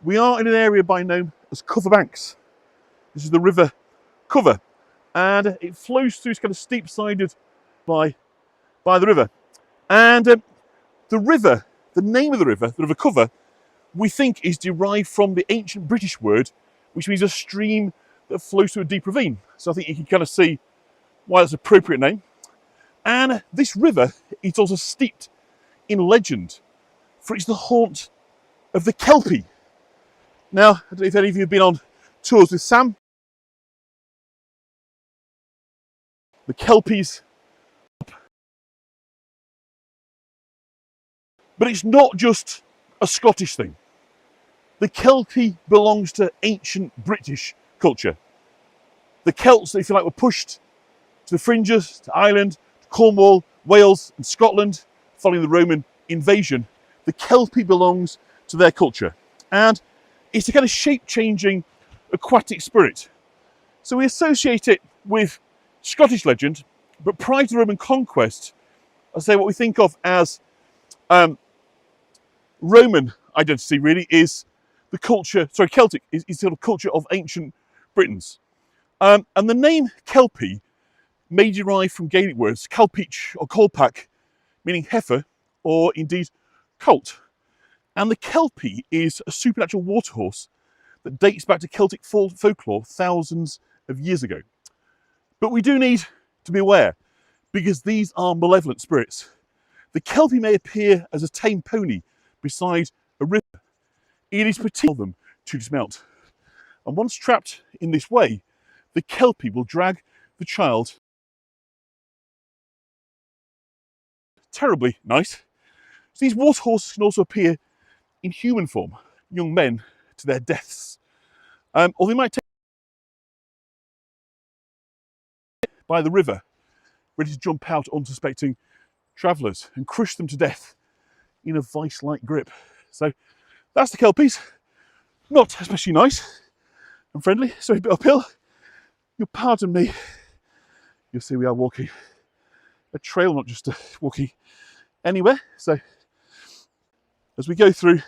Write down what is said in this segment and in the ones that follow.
We are in an area known as Cover Banks. This is the River Cover, and it flows through, it's kind of steep-sided by the river. And the river, the name of the River Cover, we think is derived from the ancient British word, which means a stream that flows through a deep ravine. So I think you can kind of see why that's an appropriate name. And this river is also steeped in legend, for it's the haunt of the Kelpie. Now, I don't know if any of you have been on tours with Sam. The Kelpies. But it's not just a Scottish thing. The Kelpie belongs to ancient British culture. The Celts, if you like, were pushed to the fringes, to Ireland, to Cornwall, Wales and Scotland, following the Roman invasion. The Kelpie belongs to their culture. And it's a kind of shape-changing aquatic spirit. So we associate it with Scottish legend, but prior to the Roman conquest, I say what we think of as Roman identity really is the culture, Celtic is sort of culture of ancient Britons. And the name Kelpie may derive from Gaelic words, Calpeach or Colpack, meaning heifer, or indeed colt. And the Kelpie is a supernatural water horse that dates back to Celtic folklore thousands of years ago. But we do need to be aware, because these are malevolent spirits. The Kelpie may appear as a tame pony beside a river. It is particular for them to dismount. And once trapped in this way, the Kelpie will drag the child. Terribly nice. So these water horses can also appear in human form, young men to their deaths. Or they might take by the river, ready to jump out unsuspecting travellers and crush them to death in a vice-like grip. So that's the Kelpies. Not especially nice and friendly, so a bit uphill. You'll pardon me. You'll see we are walking a trail, not just walking anywhere. So as we go through,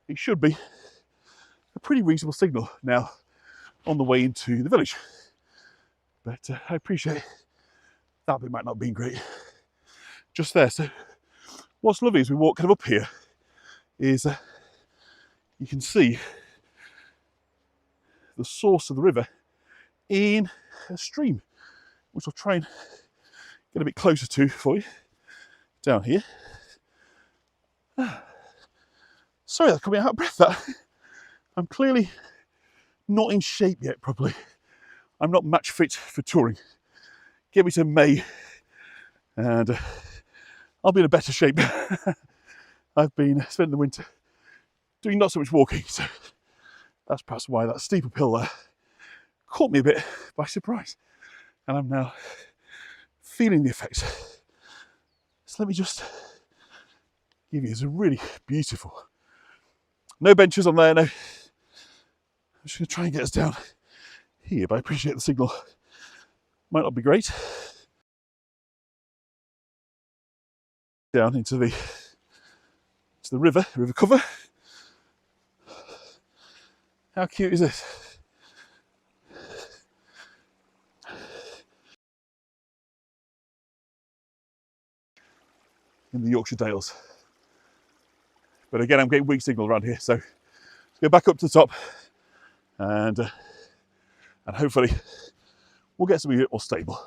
it should be a pretty reasonable signal now on the way into the village. But I appreciate that bit might not have been great just there. So what's lovely as we walk kind of up here is you can see the source of the river in a stream, which I'll try and get a bit closer to for you down here. Sorry, that's coming out of breath. That I'm clearly not in shape yet properly. I'm not match fit for touring. Get me to May and I'll be in a better shape. I've been spending the winter doing not so much walking, so that's perhaps why that steep uphill there caught me a bit by surprise. And I'm now feeling the effects. So let me just give you this really beautiful. No benches on there, no. I'm just going to try and get us down here, but I appreciate the signal might not be great. Down into the river cover. How cute is this? In the Yorkshire Dales. But again, I'm getting weak signal around here, so let's go back up to the top and hopefully we'll get something a bit more stable.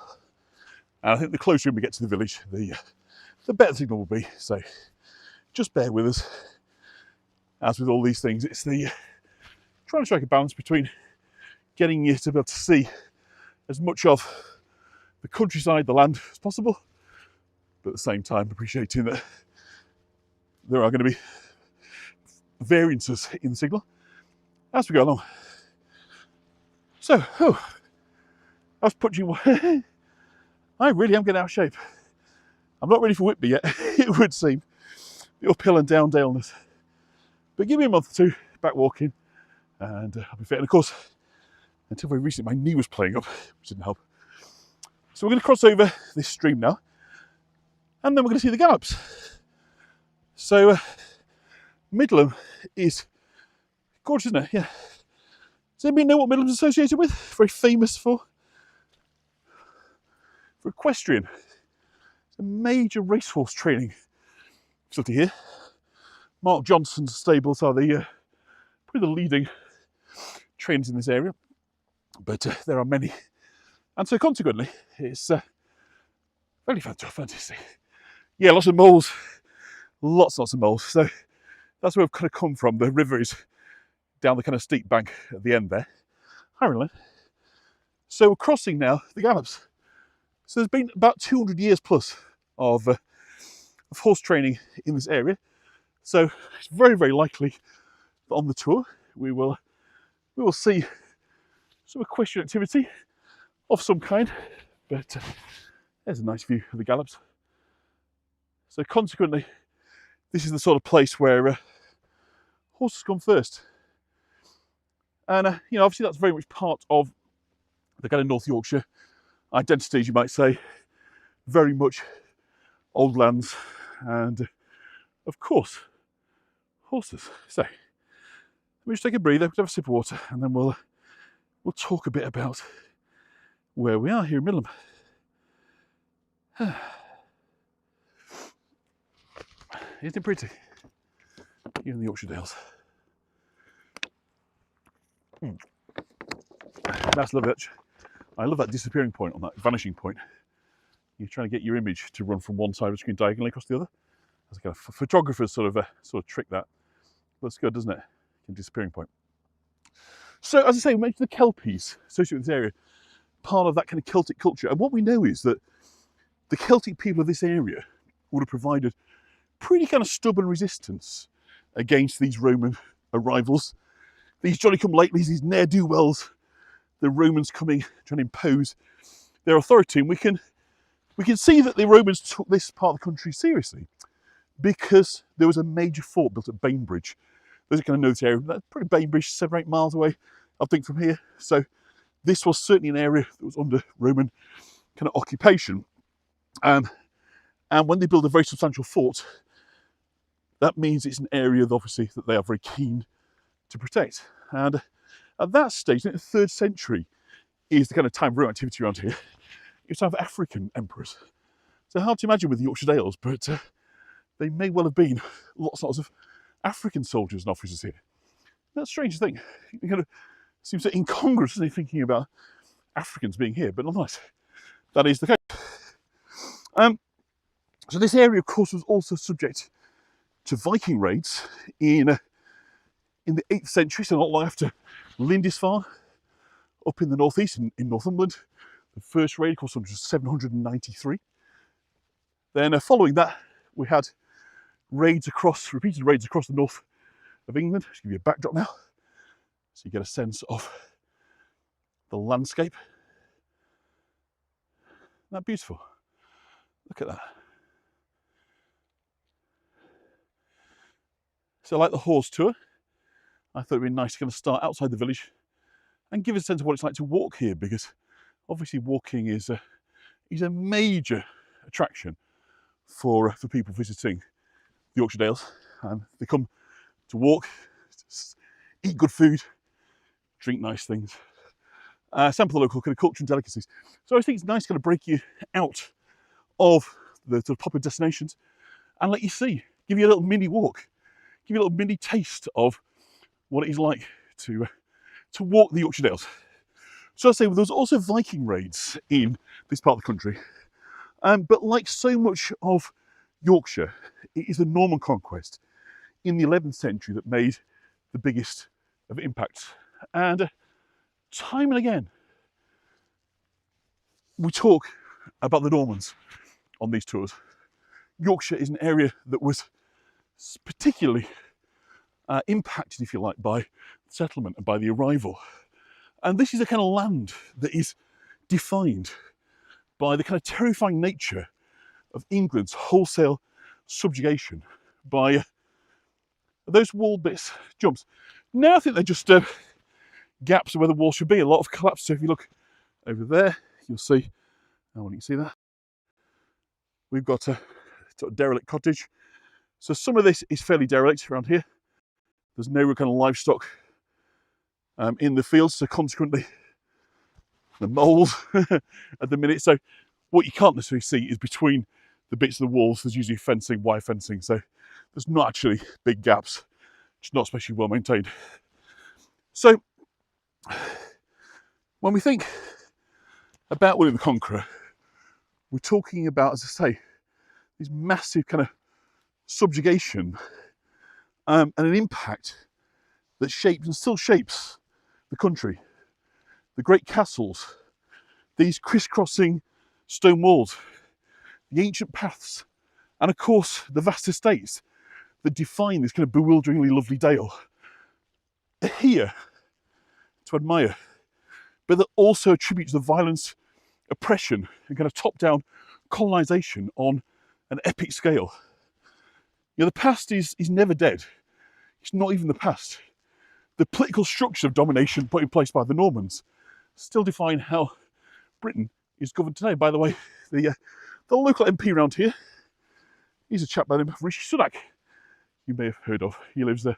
And I think the closer we get to the village, the better the signal will be. So just bear with us. As with all these things, it's the trying to strike a balance between getting you to be able to see as much of the countryside, the land as possible, but at the same time appreciating that there are going to be variances in the signal as we go along. So, I was punching. I really am getting out of shape. I'm not ready for Whitby yet, it would seem. The uphill and down daleness. But give me a month or two back walking and I'll be fit. And of course, until very recently, my knee was playing up, which didn't help. So we're going to cross over this stream now and then we're going to see the gallops. So Middleham is Gorgeous, isn't it? Yeah. Does anybody know what Middleham's associated with? Very famous for equestrian. It's a major racehorse training facility here. Mark Johnson's stables are the probably the leading trainers in this area, but there are many, and so consequently, it's very fantastic. Yeah, lots of moles, lots of moles. So that's where we've kind of come from. The river is down the kind of steep bank at the end there. Hi, Rowland. So we're crossing now the Gallops. So there's been about 200 years plus of horse training in this area. So it's very, very likely that on the tour we will see some equestrian activity of some kind. But there's a nice view of the Gallops. So consequently, this is the sort of place where horses come first. And you know, obviously that's very much part of the kind of North Yorkshire identity, as you might say. Very much old lands, and of course, horses. So let me just take a breather, have a sip of water, and then we'll talk a bit about where we are here in Middleham. Isn't it pretty? Here in the Yorkshire Dales. That's lovely. I love that disappearing point on that vanishing point. You're trying to get your image to run from one side of the screen diagonally across the other. That's a kind of photographer's sort of trick that. Looks good, doesn't it? Disappearing point. So as I say, we mentioned the Kelpies associated with this area, part of that kind of Celtic culture. And what we know is that the Celtic people of this area would have provided pretty kind of stubborn resistance against these Roman arrivals. These Johnny-come-latelys, these ne'er-do-wells, the Romans coming, trying to impose their authority. And we can see that the Romans took this part of the country seriously because there was a major fort built at Bainbridge. Those are kind of know this area. That's probably Bainbridge, 7 or 8 miles away, I think, from here. So this was certainly an area that was under Roman kind of occupation. And when they build a very substantial fort, that means it's an area, obviously, that they are very keen to protect. And at that stage, in the 3rd century, is the kind of time of real activity around here. It's time for African emperors. So hard to imagine with the Yorkshire Dales, but they may well have been lots of African soldiers and officers here. That's a strange thing. It kind of seems so incongruous, isn't it, thinking about Africans being here, but nonetheless, that is the case. So this area, of course, was also subject to Viking raids in the 8th century, so not long after Lindisfarne, up in the northeast, in Northumberland. The first raid, of course, was 793. Then following that, we had repeated raids across the north of England. Just give you a backdrop now, so you get a sense of the landscape. Isn't that beautiful? Look at that. So like the horse tour, I thought it'd be nice to kind of start outside the village and give us a sense of what it's like to walk here, because obviously walking is a major attraction for people visiting the Yorkshire Dales. They come to walk, eat good food, drink nice things, sample the local kind of culture and delicacies. So I think it's nice to kind of break you out of the sort of popular destinations and let you see, give you a little mini walk, give you a little mini taste of what it is like to walk the Yorkshire Dales. So I say, well, there's also Viking raids in this part of the country, but like so much of Yorkshire, it is the Norman conquest in the 11th century that made the biggest of impacts. And time and again, we talk about the Normans on these tours. Yorkshire is an area that was particularly impacted, if you like, by settlement and by the arrival. And this is a kind of land that is defined by the kind of terrifying nature of England's wholesale subjugation by those wall bits, jumps. Now I think they're just gaps where the wall should be. A lot of collapse. So if you look over there, you'll see, I want you to see that. We've got a sort of derelict cottage. So some of this is fairly derelict around here. There's no kind of livestock in the fields, so consequently the mould at the minute. So what you can't necessarily see is between the bits of the walls, there's usually fencing, wire fencing, so there's not actually big gaps. It's not especially well maintained. So when we think about William the Conqueror, we're talking about, as I say, this massive kind of subjugation and an impact that shapes and still shapes the country. The great castles, these crisscrossing stone walls, the ancient paths, and of course the vast estates that define this kind of bewilderingly lovely dale are here to admire, but that also attribute to the violence, oppression, and kind of top-down colonisation on an epic scale. You know, the past is never dead. It's not even the past. The political structure of domination put in place by the Normans still define how Britain is governed today. By the way, the local MP around here, he's a chap by the name of Rishi Sunak. You may have heard of. He lives over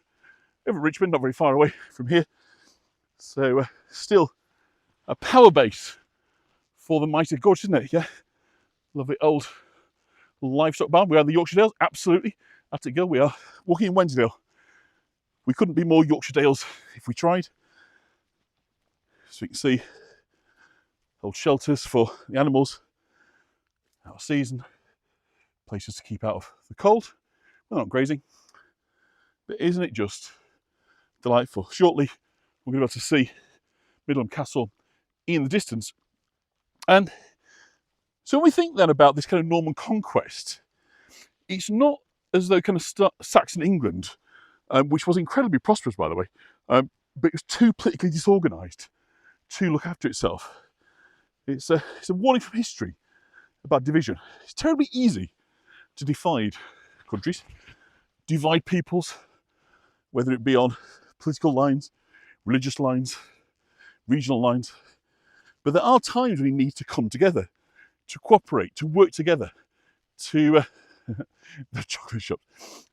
at Richmond, not very far away from here. So still a power base for the mighty gorge, isn't it? Yeah, lovely old livestock barn. We are the Yorkshire Dales, absolutely. At it go. We are walking in Wensleydale. We couldn't be more Yorkshire Dales if we tried. So you can see old shelters for the animals, out of season, places to keep out of the cold. We're not grazing, but isn't it just delightful? Shortly, we're going to be able to see Middleham Castle in the distance. And so when we think then about this kind of Norman conquest, it's not as though kind of Saxon England, which was incredibly prosperous, by the way, but it was too politically disorganised to look after itself. It's a warning from history about division. It's terribly easy to divide countries, divide peoples, whether it be on political lines, religious lines, regional lines. But there are times when we need to come together, to cooperate, to work together, to the chocolate shop.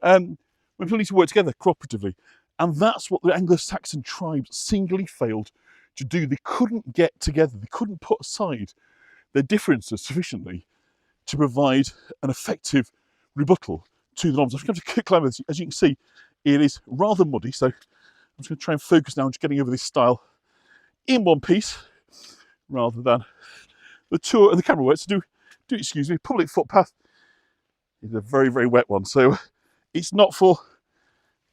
When people need to work together cooperatively. And that's what the Anglo-Saxon tribes singularly failed to do. They couldn't get together. They couldn't put aside their differences sufficiently to provide an effective rebuttal to the Normans. I'm going to climb this. As you can see, it is rather muddy, so I'm just going to try and focus now on just getting over this stile in one piece, rather than the tour and the camera work. So do excuse me, public footpath is a very, very wet one. So it's not for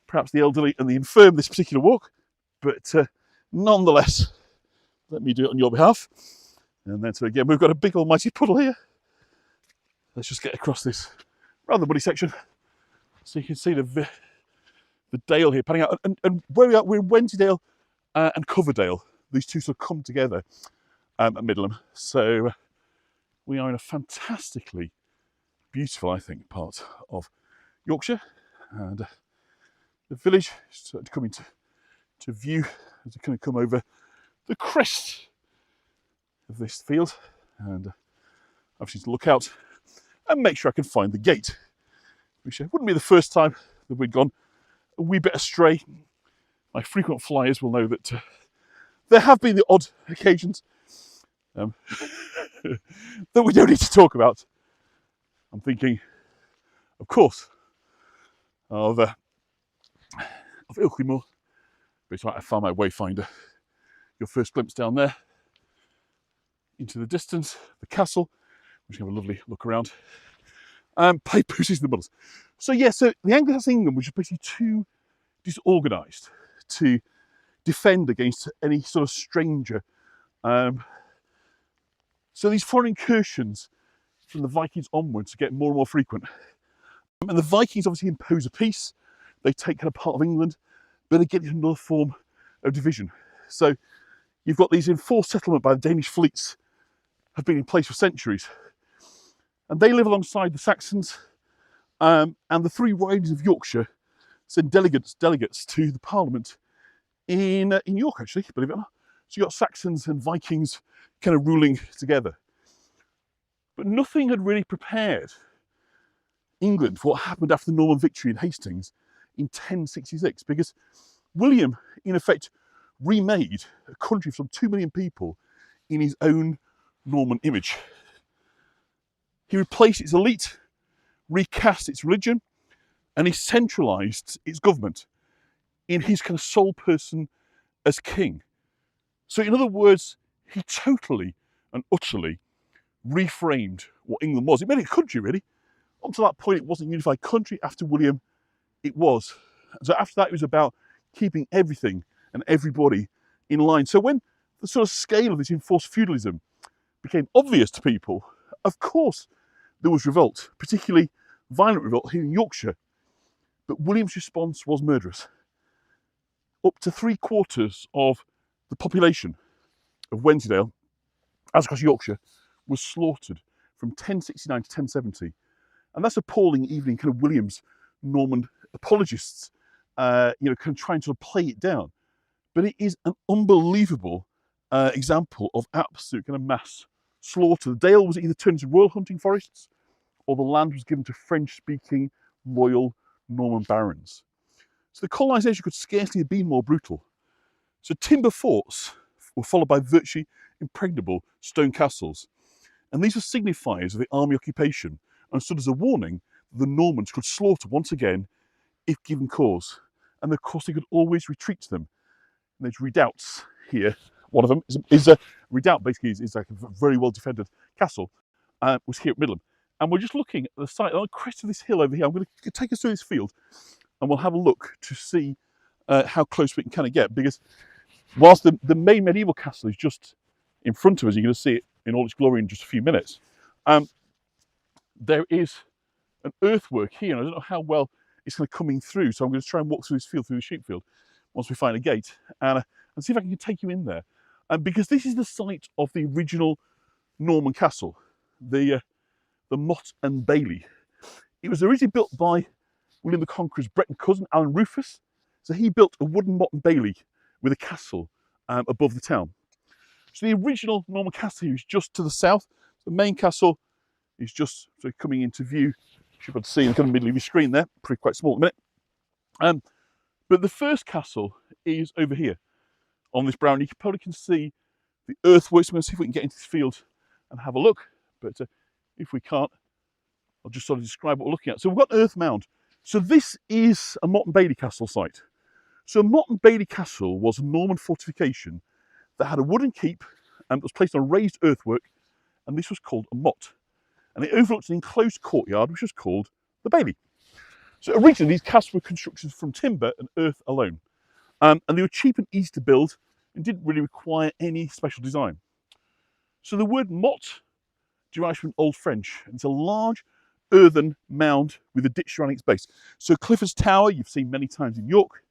perhaps the elderly and the infirm, this particular walk, but nonetheless, let me do it on your behalf. And then, so again, we've got a big almighty puddle here. Let's just get across this rather muddy section so you can see the dale here panning out. And where we are, we're in Wensleydale and Coverdale. These two sort of come together at Middleham. So we are in a fantastically beautiful, I think, part of Yorkshire. And the village is starting to come into view as we kind of come over the crest of this field. And obviously to look out and make sure I can find the gate, which wouldn't be the first time that we'd gone a wee bit astray. My frequent flyers will know that there have been the odd occasions that we don't need to talk about. I'm thinking, of course, of Ilkley Moor, but it's right, I found my wayfinder. Your first glimpse down there into the distance, the castle. We can have a lovely look around. Play pussies in the muddles. So yeah, so the Anglo-Saxon England was basically too disorganised to defend against any sort of stranger. So these foreign incursions from the Vikings onwards get more and more frequent. And the Vikings obviously impose a peace. They take kind of part of England, but they get into another form of division. So you've got these enforced settlement by the Danish fleets have been in place for centuries. And they live alongside the Saxons, and the three ridings of Yorkshire send delegates to the Parliament in York, actually, believe it or not. So you've got Saxons and Vikings kind of ruling together. But nothing had really prepared England for what happened after the Norman victory in Hastings in 1066, because William, in effect, remade a country of some 2 million people in his own Norman image. He replaced its elite, recast its religion, and he centralised its government in his kind of sole person as king. So in other words, he totally and utterly reframed what England was. It made it a country, really. Up to that point, it wasn't a unified country. After William, it was. So after that, it was about keeping everything and everybody in line. So when the sort of scale of this enforced feudalism became obvious to people, of course there was revolt, particularly violent revolt here in Yorkshire. But William's response was murderous. Up to 3/4 of the population of Wensleydale, as across Yorkshire, was slaughtered from 1069 to 1070. And that's appalling, even in kind of William's Norman apologists, kind of trying to play it down. But it is an unbelievable example of absolute kind of mass slaughter. The Dale was either turned into royal hunting forests, or the land was given to French-speaking, loyal Norman barons. So the colonisation could scarcely have been more brutal. So timber forts were followed by virtually impregnable stone castles. And these were signifiers of the army occupation and stood as a warning that the Normans could slaughter once again if given cause. And of course, they could always retreat to them. And there's redoubts here. One of them is a redoubt, basically, is like a very well defended castle, was here at Middleham. And we're just looking at the site, on the crest of this hill over here. I'm going to take us through this field and we'll have a look to see how close we can kind of get. Because whilst the main medieval castle is just in front of us, you're going to see it in all its glory in just a few minutes. There is an earthwork here, and I don't know how well it's kind of coming through, so I'm going to try and walk through this field, through the sheep field, once we find a gate, and see if I can take you in there. Because this is the site of the original Norman castle, the Motte and Bailey. It was originally built by William the Conqueror's Breton cousin, Alan Rufus. So he built a wooden Motte and Bailey with a castle above the town. So the original Norman castle here is just to the south. The main castle is just sort of coming into view. You should be able to see in the kind of middle of your screen there, pretty quite small at the minute. But the first castle is over here on this brown. You probably can see the earthworks. I'm going to see if we can get into this field and have a look. But if we can't, I'll just sort of describe what we're looking at. So we've got Earth Mound. So this is a Motte and Bailey castle site. So Motte and Bailey Castle was a Norman fortification that had a wooden keep and was placed on raised earthwork, and this was called a motte. And it overlooked an enclosed courtyard, which was called the Bailey. So originally, these castles were constructed from timber and earth alone. And they were cheap and easy to build and didn't really require any special design. So the word motte derives from Old French, and it's a large earthen mound with a ditch surrounding its base. So Clifford's Tower, you've seen many times in York,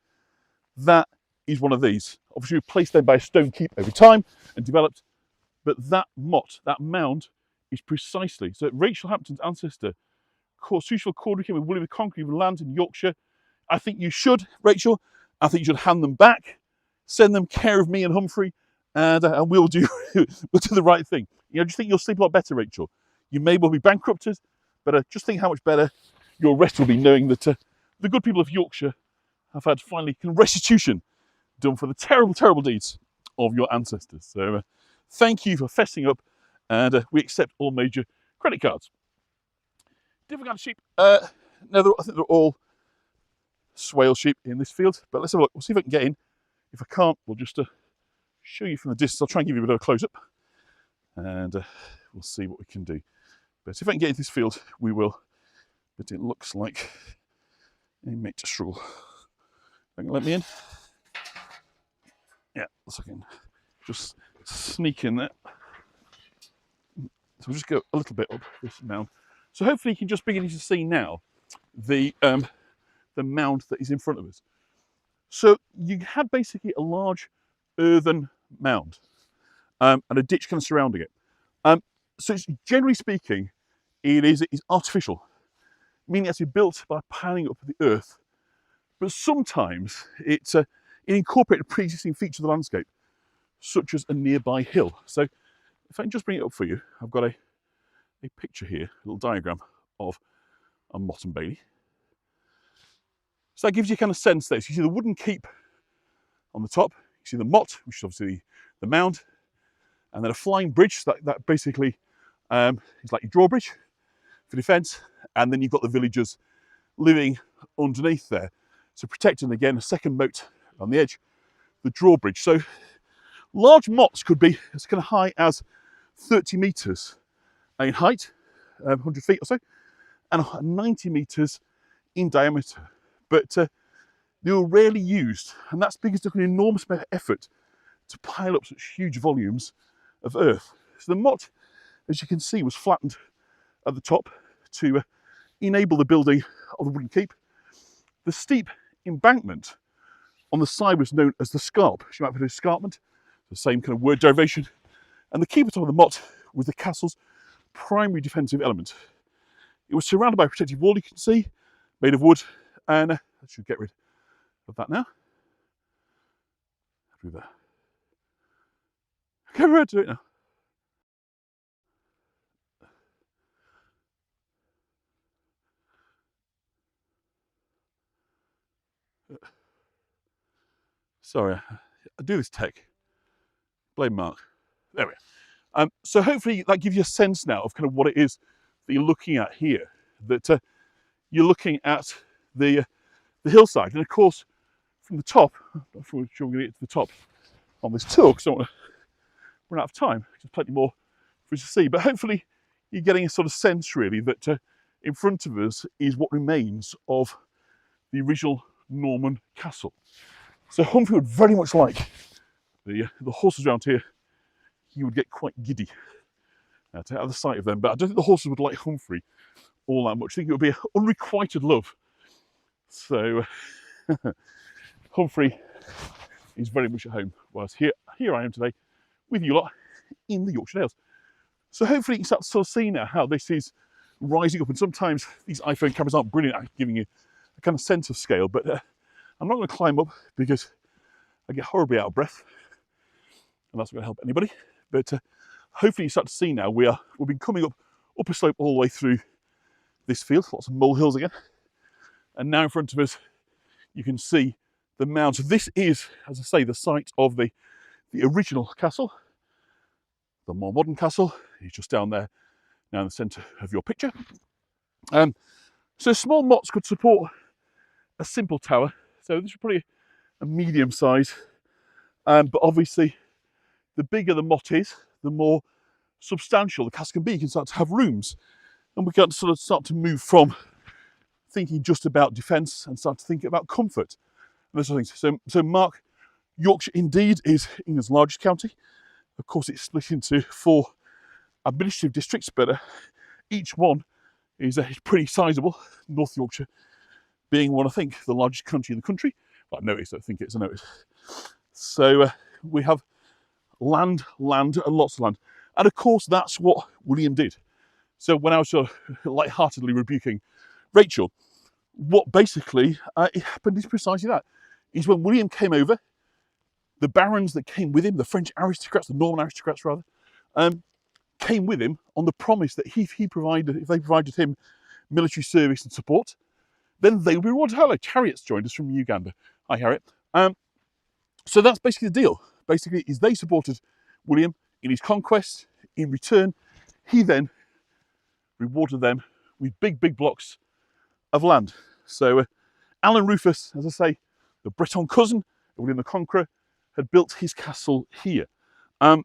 that is one of these. Obviously replaced then by a stone keep over time and developed, but that motte, that mound, is precisely, so Rachel Hampton's ancestor, Suitable Cordery came with William the Conqueror with land in Yorkshire. I think you should, Rachel, I think you should hand them back, send them care of me and Humphrey, and we'll do the right thing. You know, just think you'll sleep a lot better, Rachel. You may well be bankrupted, but just think how much better your rest will be knowing that the good people of Yorkshire have had finally restitution done for the terrible, terrible deeds of your ancestors. So thank you for fessing up, and we accept all major credit cards. Different kind of sheep. I think they're all swale sheep in this field, but let's have a look. We'll see if I can get in. If I can't, we'll just show you from the distance. I'll try and give you a bit of a close-up, and we'll see what we can do. But if I can get into this field, we will. But it looks like a major struggle. Let me in. Yeah, so I can just sneak in there. So we'll just go a little bit up this mound. So hopefully you can just begin to see now the mound that is in front of us. So you had basically a large earthen mound and a ditch kind of surrounding it. So it's, generally speaking, it is artificial, meaning it's built by piling up the earth. But sometimes it incorporates a pre-existing feature of the landscape, such as a nearby hill. So if I can just bring it up for you, I've got a picture here, a little diagram of a Motte and Bailey. So that gives you kind of sense there. So you see the wooden keep on the top, You see the motte, which is obviously the mound, and then a flying bridge. So that basically is like your drawbridge for defence, and then you've got the villagers living underneath there. So protecting again a second moat on the edge, the drawbridge. So large mottes could be as kind of high as 30 metres in height, 100 feet or so, and 90 metres in diameter. But they were rarely used, and that's because it took an enormous amount of effort to pile up such huge volumes of earth. So the motte, as you can see, was flattened at the top to enable the building of the wooden keep. The steep embankment on the side was known as the scarp. You might have heard of escarpment, the same kind of word derivation. And the keep at the top of the motte was the castle's primary defensive element. It was surrounded by a protective wall, you can see, made of wood, and I should get rid of that now. Do that. Get rid of it now. Sorry, I do this tech. Blame Mark. There we are. So hopefully that gives you a sense now of kind of what it is that you're looking at here. That you're looking at the hillside, and of course from the top. I'm not sure we're going to get to the top on this tour because I don't want to run out of time. There's plenty more for us to see, but hopefully you're getting a sort of sense really that in front of us is what remains of the original Norman castle. So Humphrey would very much like the horses around here. He would get quite giddy to have the sight of them, but I don't think the horses would like Humphrey all that much. I think it would be an unrequited love. So Humphrey is very much at home, whilst here I am today with you lot in the Yorkshire Dales. So hopefully you can start to sort of see now how this is rising up, and sometimes these iPhone cameras aren't brilliant at giving you a kind of sense of scale, but I'm not going to climb up because I get horribly out of breath, and that's not going to help anybody. But hopefully you start to see now we've been coming up a slope all the way through this field, lots of molehills again, and now in front of us you can see the mound. So this is, as I say, the site of the original castle. The more modern castle is just down there, now in the centre of your picture. So small mottes could support a simple tower. So this is probably a medium size, but obviously the bigger the motte is, the more substantial the castle can be. You can start to have rooms, and we can sort of start to move from thinking just about defence and start to think about comfort and those sort of things. So Mark, Yorkshire indeed is England's largest county. Of course, it's split into 4 administrative districts, but each one is pretty sizable. North Yorkshire being one, I think, the largest county in the country. Well, I know it is, I think it is, I know it is. So we have land, and lots of land. And of course, that's what William did. So when I was sort of lightheartedly rebuking Rachel, what basically it happened is precisely that. Is when William came over, the barons that came with him, the French aristocrats, the Norman aristocrats rather, came with him on the promise that if they provided him military service and support, then they would be rewarded. Hello, Harriet's joined us from Uganda. Hi, Harriet. So that's basically the deal. Basically, is they supported William in his conquest. In return, he then rewarded them with big blocks of land. So Alan Rufus, as I say, the Breton cousin of William the Conqueror, had built his castle here. So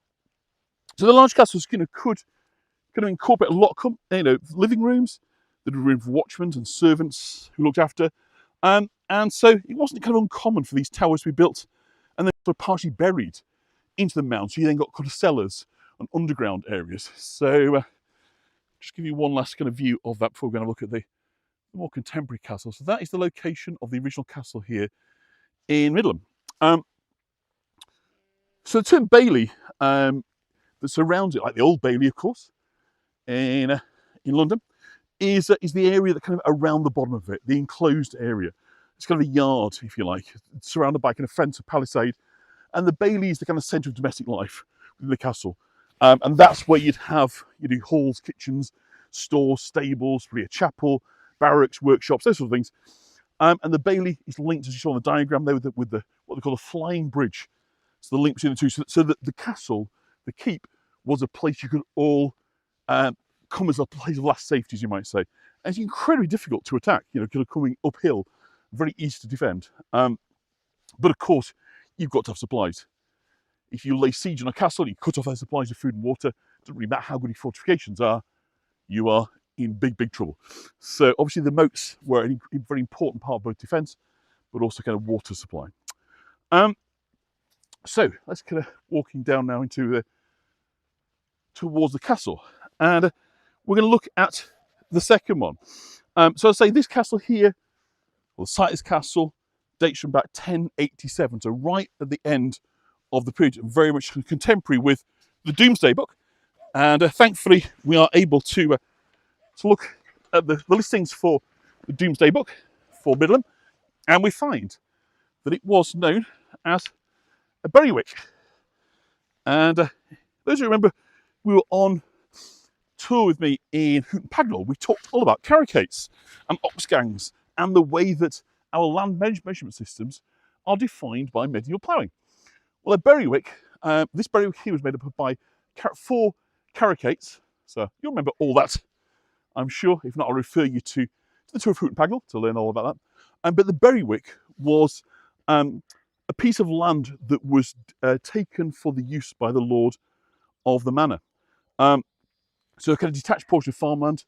the large castles could incorporate a lot of living rooms, there were room for watchmen and servants who looked after, and so it wasn't kind of uncommon for these towers to be built and then sort of partially buried into the mound. So you then got kind of cellars and underground areas. So just give you one last kind of view of that before we're going to look at the more contemporary castle. So that is the location of the original castle here in Middleham. So the term Bailey that surrounds it, like the Old Bailey, of course, in London, is the area that kind of around the bottom of it, the enclosed area. It's kind of a yard, if you like, it's surrounded by kind of fence, a palisade, and the Bailey is the kind of centre of domestic life within the castle. And that's where you'd have halls, kitchens, stores, stables, probably a chapel, barracks, workshops, those sort of things. And the Bailey is linked, as you saw on the diagram there, with what they call a flying bridge So the link between the two, so that the castle, the keep, was a place you could all come as a place of last safety, as you might say. And it's incredibly difficult to attack, kind of coming uphill, very easy to defend. But of course, you've got to have supplies. If you lay siege on a castle, you cut off their supplies of food and water, it doesn't really matter how good your fortifications are, you are in big, big trouble. So obviously the moats were a very important part of both defence, but also kind of water supply. So let's kind of walking down now into towards the castle, and we're going to look at the second one. So I'll say this castle here, or the site of this castle, dates from about 1087, so right at the end of the period, very much contemporary with the Domesday Book. And thankfully, we are able to look at the listings for the Domesday Book for Middleham, and we find that it was known as a Berrywick. And those who remember, we were on tour with me in Hooton Pagnell. We talked all about carricates and oxgangs and the way that our land measurement systems are defined by medieval ploughing. Well, a Berrywick, this Berrywick here was made up by 4 carricates, so you'll remember all that, I'm sure. If not, I'll refer you to the tour of Hooton Pagnell to learn all about that. But the Berrywick was a piece of land that was taken for the use by the lord of the manor. So a kind of detached portion of farmland,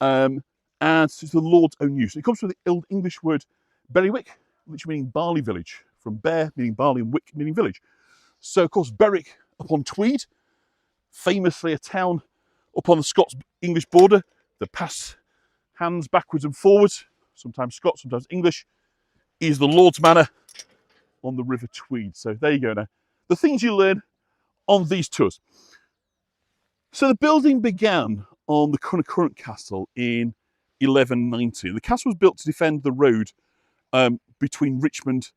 and it's the lord's own use. It comes from the Old English word Berrywick, which meaning barley village, from bear meaning barley and wick meaning village. So of course Berwick upon Tweed, famously a town upon the Scots-English border that pass hands backwards and forwards, sometimes Scots, sometimes English, is the Lord's Manor on the River Tweed. So there you go now. The things you learn on these tours. So the building began on the current castle in 1190. The castle was built to defend the road between Richmond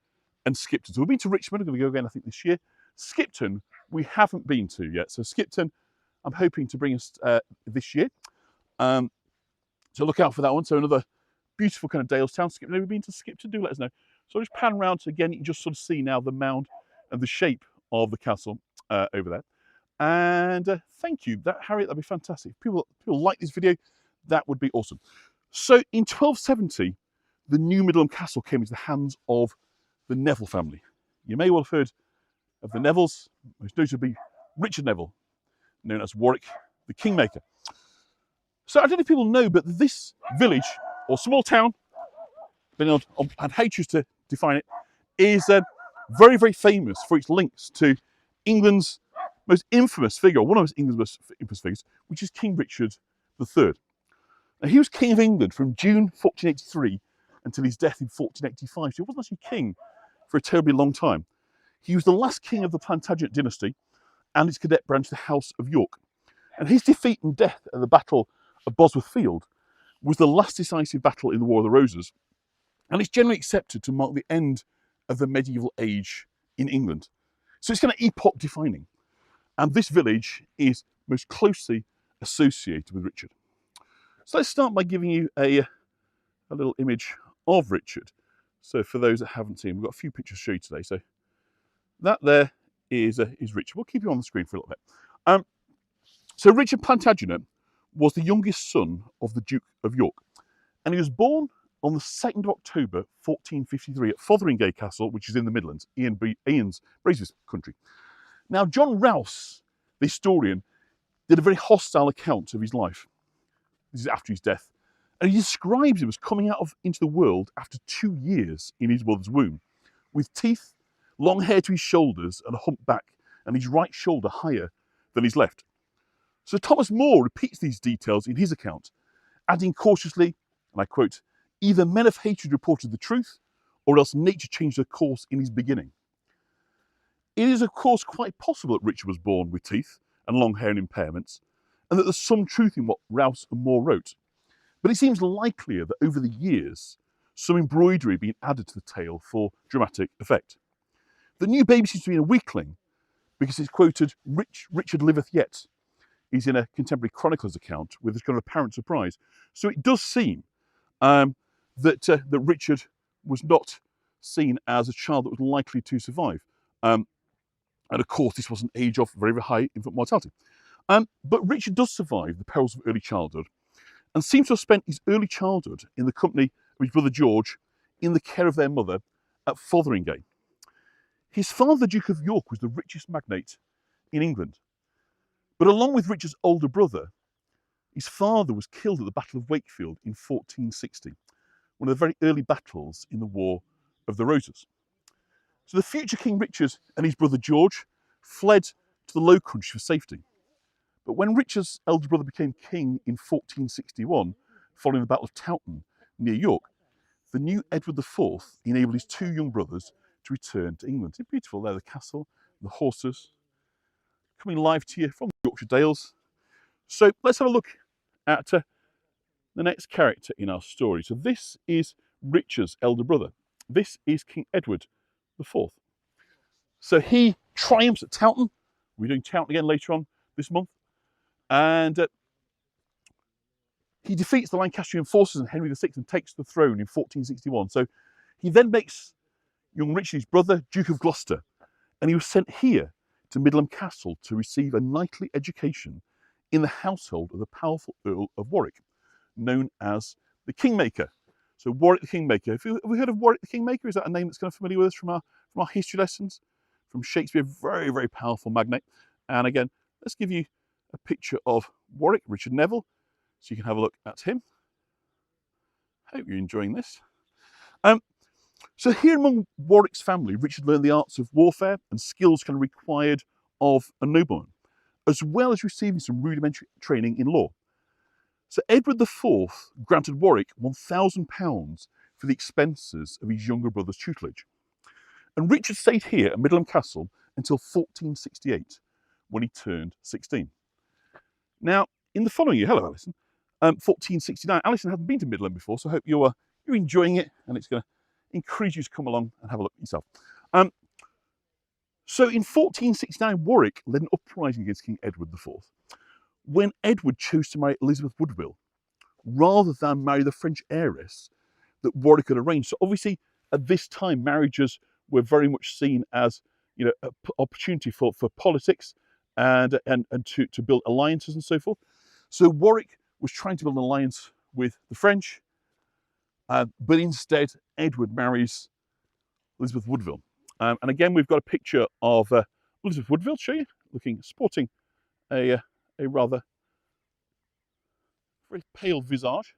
and Skipton. So we've been to Richmond, we're going to go again I think this year. Skipton we haven't been to yet. So Skipton I'm hoping to bring us this year. So look out for that one. So another beautiful kind of Dales town. Skipton, have you been to Skipton? Do let us know. So I'll just pan around. So again, you can just sort of see now the mound and the shape of the castle over there. And thank you, Harriet, that'd be fantastic. If people like this video, that would be awesome. So in 1270, the new Middleham Castle came into the hands of the Neville family. You may well have heard of the Nevilles, most notably Richard Neville, known as Warwick the Kingmaker. So I don't know if people know, but this village or small town, depending on how you choose to define it, is very, very famous for its links to England's most infamous figure, or one of England's most infamous figures, which is King Richard III. Now, he was King of England from June 1483 until his death in 1485. So he wasn't actually king for a terribly long time. He was the last king of the Plantagenet dynasty and its cadet branch, the House of York. And his defeat and death at the Battle of Bosworth Field was the last decisive battle in the War of the Roses. And it's generally accepted to mark the end of the medieval age in England. So it's kind of epoch defining. And this village is most closely associated with Richard. So let's start by giving you a little image of Richard. So for those that haven't seen, we've got a few pictures to show you today. So that there is Richard. We'll keep you on the screen for a little bit. So Richard Plantagenet was the youngest son of the Duke of York. And he was born on the 2nd of October 1453 at Fotheringay Castle, which is in the Midlands, Ian's Brace's country. Now, John Rouse, the historian, did a very hostile account of his life. This is after his death. And he describes him as coming into the world after 2 years in his mother's womb, with teeth, long hair to his shoulders, and a humped back, and his right shoulder higher than his left. So Thomas More repeats these details in his account, adding cautiously, and I quote, "Either men of hatred reported the truth, or else nature changed her course in his beginning." It is, of course, quite possible that Richard was born with teeth and long hair and impairments, and that there's some truth in what Rouse and Moore wrote. But it seems likelier that over the years, some embroidery had been added to the tale for dramatic effect. The new baby seems to be a weakling, because it's quoted, "Richard liveth yet," is in a contemporary chronicler's account with this kind of apparent surprise. So it does seem that Richard was not seen as a child that was likely to survive. And of course, this was an age of very, very high infant mortality. But Richard does survive the perils of early childhood and seems to have spent his early childhood in the company of his brother George in the care of their mother at Fotheringay. His father, the Duke of York, was the richest magnate in England. But along with Richard's older brother, his father was killed at the Battle of Wakefield in 1460, one of the very early battles in the War of the Roses. So the future King Richard and his brother George fled to the Low Country for safety. But when Richard's elder brother became king in 1461, following the Battle of Towton near York, the new Edward IV enabled his two young brothers to return to England. It's beautiful there, the castle, the horses, coming live to you from the Yorkshire Dales. So let's have a look at the next character in our story. So this is Richard's elder brother. This is King Edward IV. So he triumphs at Towton. We're doing Towton again later on this month. And he defeats the Lancastrian forces and Henry VI and takes the throne in 1461. So he then makes young Richard his brother Duke of Gloucester, and he was sent here to Middleham Castle to receive a knightly education in the household of the powerful Earl of Warwick, known as the Kingmaker. So Warwick the Kingmaker. Have we heard of Warwick the Kingmaker? Is that a name that's kind of familiar with us from our history lessons? From Shakespeare, very, very powerful magnate. And again, let's give you a picture of Warwick, Richard Neville, so you can have a look at him. Hope you're enjoying this. So here among Warwick's family, Richard learned the arts of warfare and skills kind of required of a nobleman, as well as receiving some rudimentary training in law. So Edward IV granted Warwick £1,000 for the expenses of his younger brother's tutelage. And Richard stayed here at Middleham Castle until 1468, when he turned 16. Now, in the following year, hello Alison, 1469, Alison hadn't been to Middleham before, so I hope you're enjoying it, and it's going to encourage you to come along and have a look yourself. So in 1469, Warwick led an uprising against King Edward IV, when Edward chose to marry Elizabeth Woodville, rather than marry the French heiress that Warwick had arranged. So obviously, at this time, marriages were very much seen as, you know, an opportunity for politics and to build alliances and so forth. So Warwick was trying to build an alliance with the French, but instead Edward marries Elizabeth Woodville. And again, we've got a picture of Elizabeth Woodville, show you, sporting a rather very pale visage,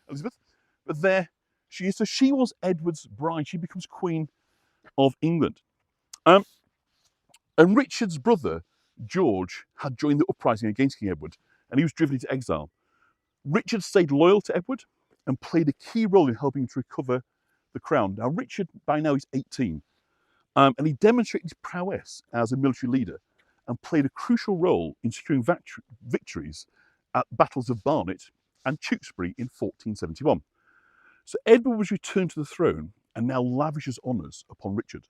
Elizabeth. But there she is. So she was Edward's bride. She becomes Queen of England. And Richard's brother, George, had joined the uprising against King Edward, and he was driven into exile. Richard stayed loyal to Edward and played a key role in helping to recover the crown. Now, Richard, by now, is 18, and he demonstrated his prowess as a military leader and played a crucial role in securing victories at battles of Barnet and Tewkesbury in 1471. So Edward was returned to the throne and now lavishes honours upon Richard.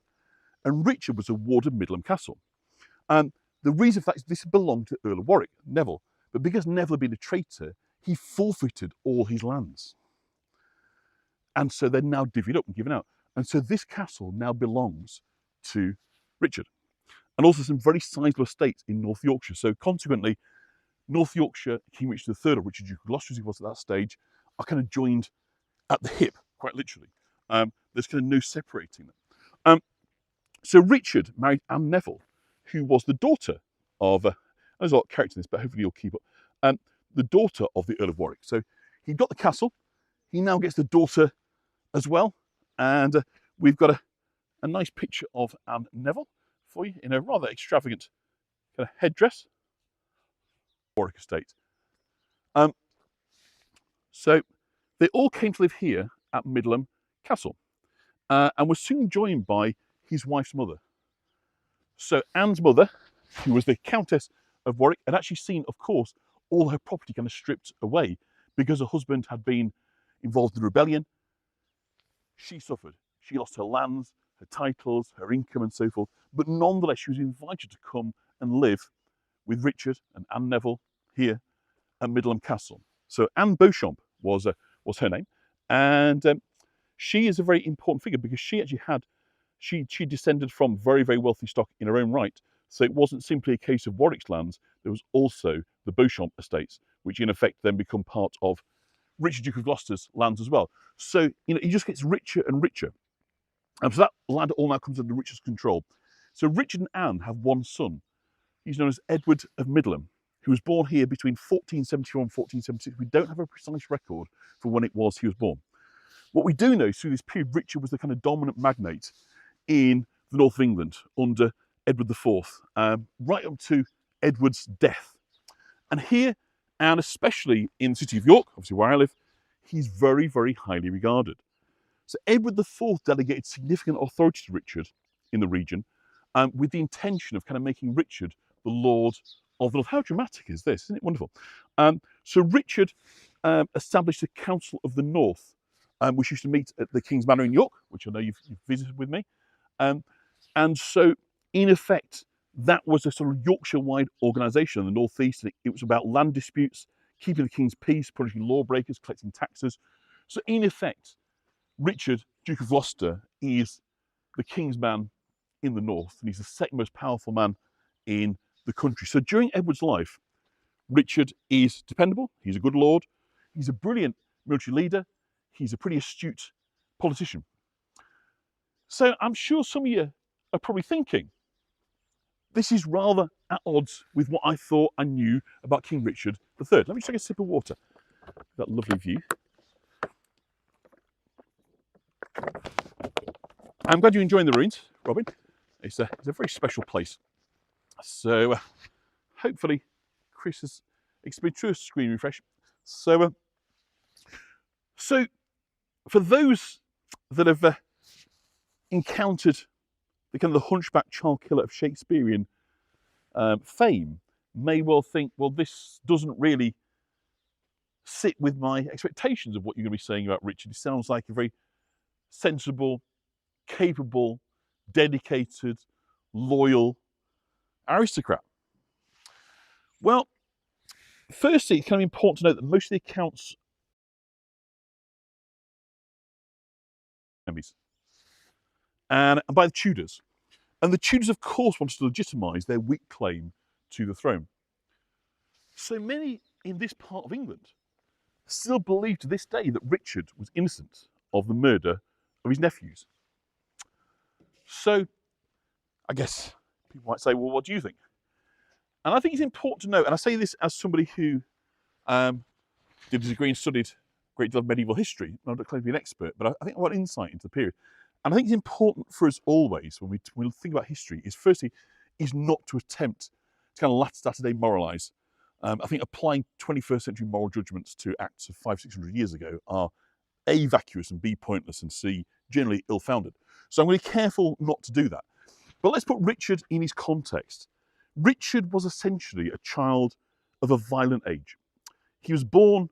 And Richard was awarded Middleham Castle. The reason for that is this belonged to Earl of Warwick, Neville. But because Neville had been a traitor, he forfeited all his lands. And so they're now divvied up and given out. And so this castle now belongs to Richard. And also some very sizable estates in North Yorkshire. So consequently, North Yorkshire, King Richard III, or Richard Duke of Gloucester as he was at that stage, are kind of joined at the hip, quite literally. There's kind of no separating them. So Richard married Anne Neville, who was the daughter of, there's a lot of character in this, but hopefully you'll keep up, the daughter of the Earl of Warwick. So he got the castle, he now gets the daughter as well, and we've got a nice picture of Anne Neville for you in a rather extravagant kind of headdress. Warwick estate. So they all came to live here at Middleham Castle, and were soon joined by his wife's mother. So Anne's mother, who was the Countess of Warwick, had actually seen, of course, all her property kind of stripped away because her husband had been involved in the rebellion. She suffered. She lost her lands, her titles, her income and so forth, but nonetheless she was invited to come and live with Richard and Anne Neville here at Middleham Castle. So Anne Beauchamp was her name, and she is a very important figure because she actually had, she descended from very, very wealthy stock in her own right So it wasn't simply a case of Warwick's lands, there was also the Beauchamp estates, which in effect then become part of Richard Duke of Gloucester's lands as well. So, he just gets richer and richer. And so that land all now comes under Richard's control. So Richard and Anne have one son. He's known as Edward of Middleham, who was born here between 1474 and 1476. We don't have a precise record for when it was he was born. What we do know is through this period, Richard was the kind of dominant magnate in the north of England under Edward IV, right up to Edward's death. And here, and especially in the city of York, obviously where I live, he's very, very highly regarded. So Edward IV delegated significant authority to Richard in the region, with the intention of kind of making Richard the Lord of the North. How dramatic is this? Isn't it wonderful? So Richard established a Council of the North, which used to meet at the King's Manor in York, which I know you've visited with me. And so, in effect, that was a sort of Yorkshire-wide organisation in the North East. It was about land disputes, keeping the king's peace, punishing lawbreakers, collecting taxes. So, in effect, Richard, Duke of Gloucester, is the king's man in the north, and he's the second most powerful man in the country. So, during Edward's life, Richard is dependable, he's a good lord, he's a brilliant military leader, he's a pretty astute politician. So, I'm sure some of you are probably thinking, this is rather at odds with what I thought I knew about King Richard III. Let me just take a sip of water. That lovely view. I'm glad you're enjoying the ruins, Robin. It's a very special place. So hopefully Chris has experienced a screen refresh. So for those that have encountered the kind of the hunchback child killer of Shakespearean fame may well think, well, this doesn't really sit with my expectations of what you're going to be saying about Richard. He sounds like a very sensible, capable, dedicated, loyal aristocrat. Well, firstly, it's kind of important to note that most of the accounts and by the Tudors. And the Tudors, of course, wanted to legitimise their weak claim to the throne. So many in this part of England still believe to this day that Richard was innocent of the murder of his nephews. So I guess people might say, well, what do you think? And I think it's important to note, and I say this as somebody who did a degree and studied a great deal of medieval history. I'm not claiming to be an expert, but I think I want insight into the period. And I think it's important for us always, when we think about history, is firstly, is not to attempt to kind of latter-day moralise. I think applying 21st century moral judgments to acts of 500-600 years ago are A, vacuous, and B, pointless, and C, generally ill-founded. So I'm going to be careful not to do that. But let's put Richard in his context. Richard was essentially a child of a violent age. He was born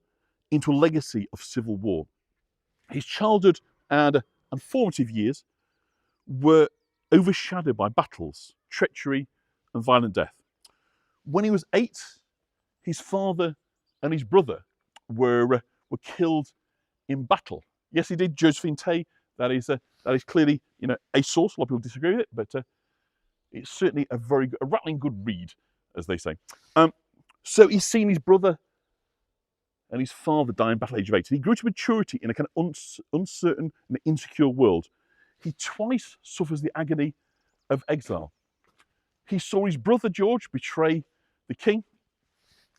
into a legacy of civil war. His childhood and formative years were overshadowed by battles, treachery, and violent death. When he was 8, his father and his brother were killed in battle. Yes, he did. Josephine Tay, that is clearly a source. A lot of people disagree with it, but it's certainly a rattling good read, as they say. So he's seen his brother and his father die in battle at the age of 8. And he grew to maturity in a kind of uncertain and insecure world. He twice suffers the agony of exile. He saw his brother George betray the king.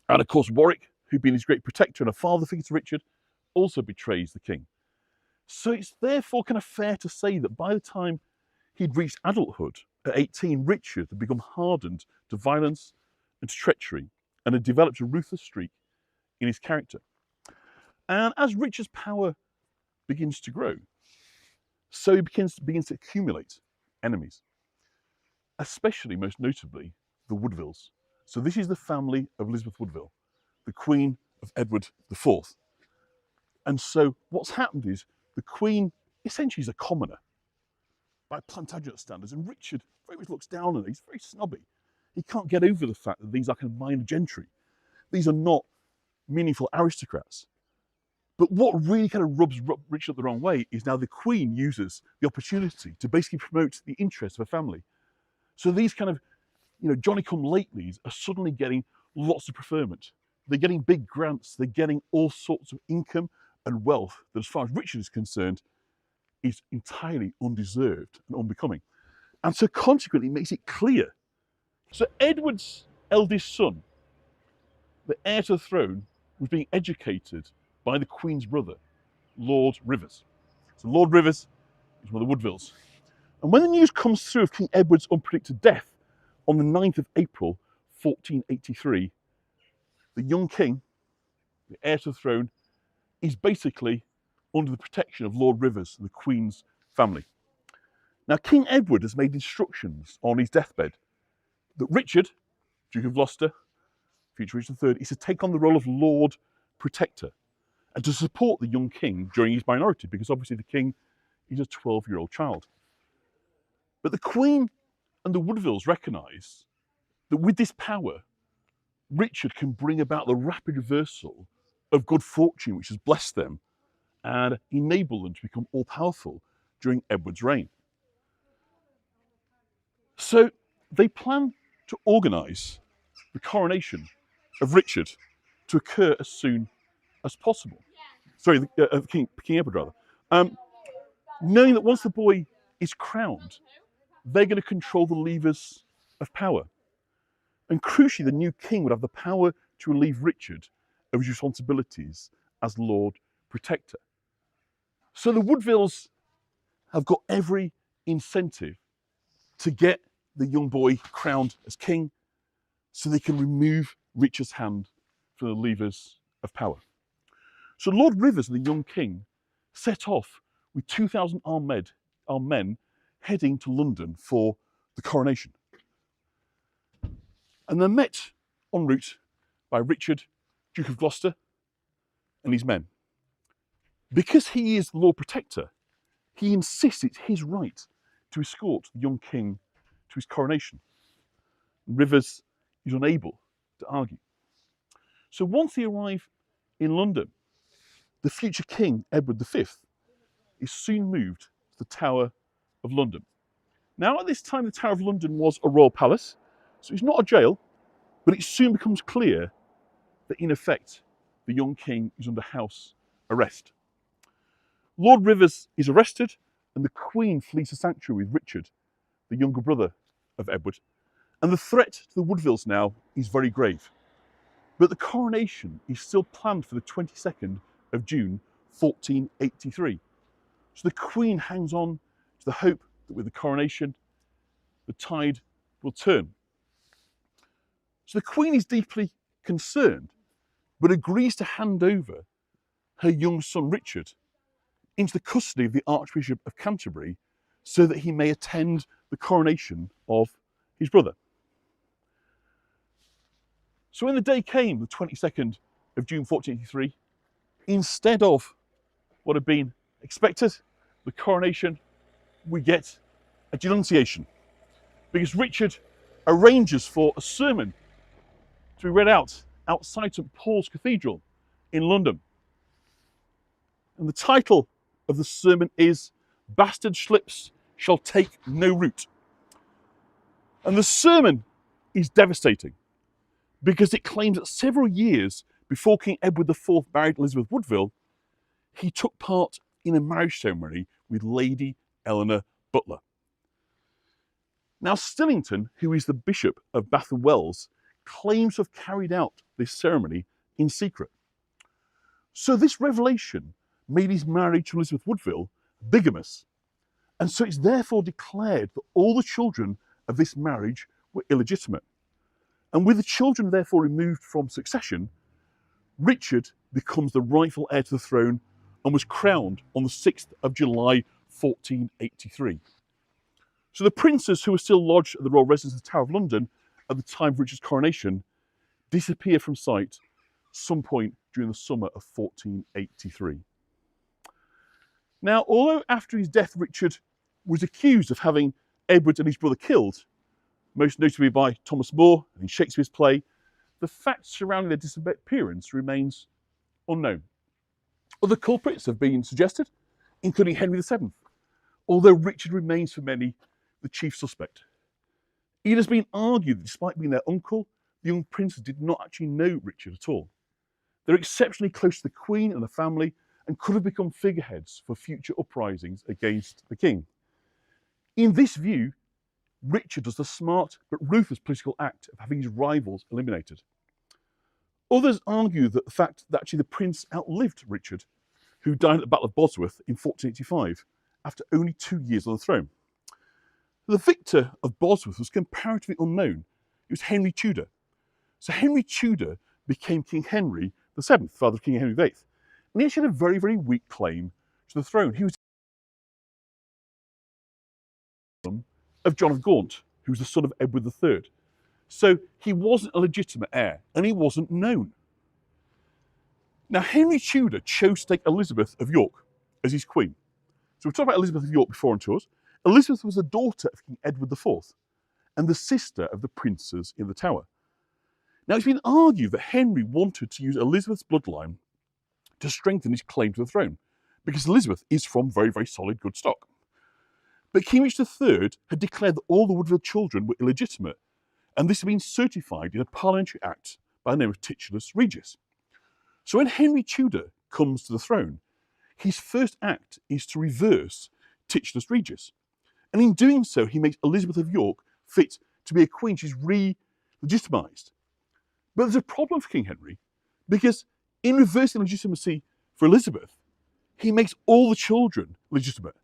And of course, Warwick, who'd been his great protector and a father figure to Richard, also betrays the king. So it's therefore kind of fair to say that by the time he'd reached adulthood at 18, Richard had become hardened to violence and to treachery and had developed a ruthless streak in his character. And as Richard's power begins to grow, so he begins to accumulate enemies, especially, most notably, the Woodvilles. So this is the family of Elizabeth Woodville, the Queen of Edward IV. And so what's happened is the Queen essentially is a commoner by Plantagenet standards, and Richard very much looks down on it. He's very snobby. He can't get over the fact that these are kind of minor gentry. These are not meaningful aristocrats. But what really kind of rubs Richard the wrong way is now the Queen uses the opportunity to basically promote the interests of her family. So these kind of Johnny-come-latelys are suddenly getting lots of preferment. They're getting big grants. They're getting all sorts of income and wealth that, as far as Richard is concerned, is entirely undeserved and unbecoming. And so consequently, it makes it clear. So Edward's eldest son, the heir to the throne, was being educated by the Queen's brother, Lord Rivers. So Lord Rivers is one of the Woodvilles. And when the news comes through of King Edward's unpredicted death on the 9th of April, 1483, the young king, the heir to the throne, is basically under the protection of Lord Rivers and the Queen's family. Now, King Edward has made instructions on his deathbed that Richard, Duke of Gloucester, future Richard III, is to take on the role of Lord Protector and to support the young king during his minority, because obviously the king is a 12-year-old child. But the Queen and the Woodvilles recognise that with this power, Richard can bring about the rapid reversal of good fortune which has blessed them and enable them to become all-powerful during Edward's reign. So they plan to organise the coronation of Richard to occur as soon as possible. Sorry, King Edward, rather. Knowing that once the boy is crowned, they're going to control the levers of power. And crucially, the new king would have the power to relieve Richard of his responsibilities as Lord Protector. So the Woodvilles have got every incentive to get the young boy crowned as king so they can remove Richard's hand from the levers of power. So Lord Rivers and the young king set off with 2,000 armed men heading to London for the coronation. And they're met en route by Richard, Duke of Gloucester, and his men. Because he is the Lord Protector, he insists it's his right to escort the young king to his coronation. Rivers is unable to argue. So once they arrive in London, the future king, Edward V, is soon moved to the Tower of London. Now, at this time, the Tower of London was a royal palace, so it's not a jail, but it soon becomes clear that, in effect, the young king is under house arrest. Lord Rivers is arrested, and the Queen flees the sanctuary with Richard, the younger brother of Edward, and the threat to the Woodvilles now is very grave. But the coronation is still planned for the 22nd of June, 1483. So the Queen hangs on to the hope that with the coronation, the tide will turn. So the Queen is deeply concerned, but agrees to hand over her young son Richard into the custody of the Archbishop of Canterbury so that he may attend the coronation of his brother. So when the day came, the 22nd of June 1483, instead of what had been expected, the coronation, we get a denunciation, because Richard arranges for a sermon to be read out outside St Paul's Cathedral in London. And the title of the sermon is "Bastard Slips Shall Take No Root." And the sermon is devastating because it claims that several years before King Edward IV married Elizabeth Woodville, he took part in a marriage ceremony with Lady Eleanor Butler. Now, Stillington, who is the Bishop of Bath and Wells, claims to have carried out this ceremony in secret. So this revelation made his marriage to Elizabeth Woodville bigamous, and so it's therefore declared that all the children of this marriage were illegitimate. And with the children therefore removed from succession, Richard becomes the rightful heir to the throne and was crowned on the 6th of July 1483. So the princes who were still lodged at the royal residence of the Tower of London at the time of Richard's coronation disappear from sight some point during the summer of 1483. Now, although after his death Richard was accused of having Edward and his brother killed, most notably by Thomas More in Shakespeare's play, the facts surrounding their disappearance remains unknown. Other culprits have been suggested, including Henry VII, although Richard remains for many the chief suspect. It has been argued that despite being their uncle, the young princes did not actually know Richard at all. They're exceptionally close to the Queen and the family and could have become figureheads for future uprisings against the king. In this view, Richard does the smart but ruthless political act of having his rivals eliminated. Others argue that the fact that actually the prince outlived Richard, who died at the Battle of Bosworth in 1485 after only 2 years on the throne. The victor of Bosworth was comparatively unknown. It was Henry Tudor. So Henry Tudor became King Henry VII, father of King Henry VIII. And he actually had a very, very weak claim to the throne. He was of John of Gaunt, who was the son of Edward III. So he wasn't a legitimate heir, and he wasn't known. Now, Henry Tudor chose to take Elizabeth of York as his queen. So we've talked about Elizabeth of York before on tours. Elizabeth was the daughter of King Edward IV and the sister of the princes in the Tower. Now, it's been argued that Henry wanted to use Elizabeth's bloodline to strengthen his claim to the throne, because Elizabeth is from very, very solid, good stock. But King Richard III had declared that all the Woodville children were illegitimate, and this had been certified in a parliamentary act by the name of Titulus Regis. So when Henry Tudor comes to the throne, his first act is to reverse Titulus Regis. And in doing so, he makes Elizabeth of York fit to be a queen. She's re-legitimised. But there's a problem for King Henry, because in reversing legitimacy for Elizabeth, he makes all the children legitimate.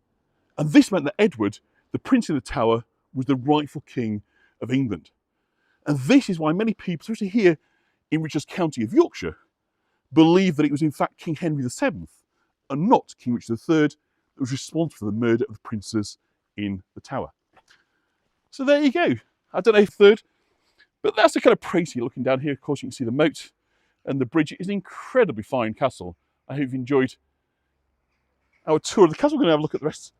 And this meant that Edward, the Prince in the Tower, was the rightful king of England. And this is why many people, especially here in Richard's county of Yorkshire, believe that it was in fact King Henry VII and not King Richard III that was responsible for the murder of the princes in the Tower. So there you go. I don't know if third, but that's the kind of place you're looking down here. Of course, you can see the moat and the bridge. It is an incredibly fine castle. I hope you've enjoyed our tour of the castle. We're going to have a look at the rest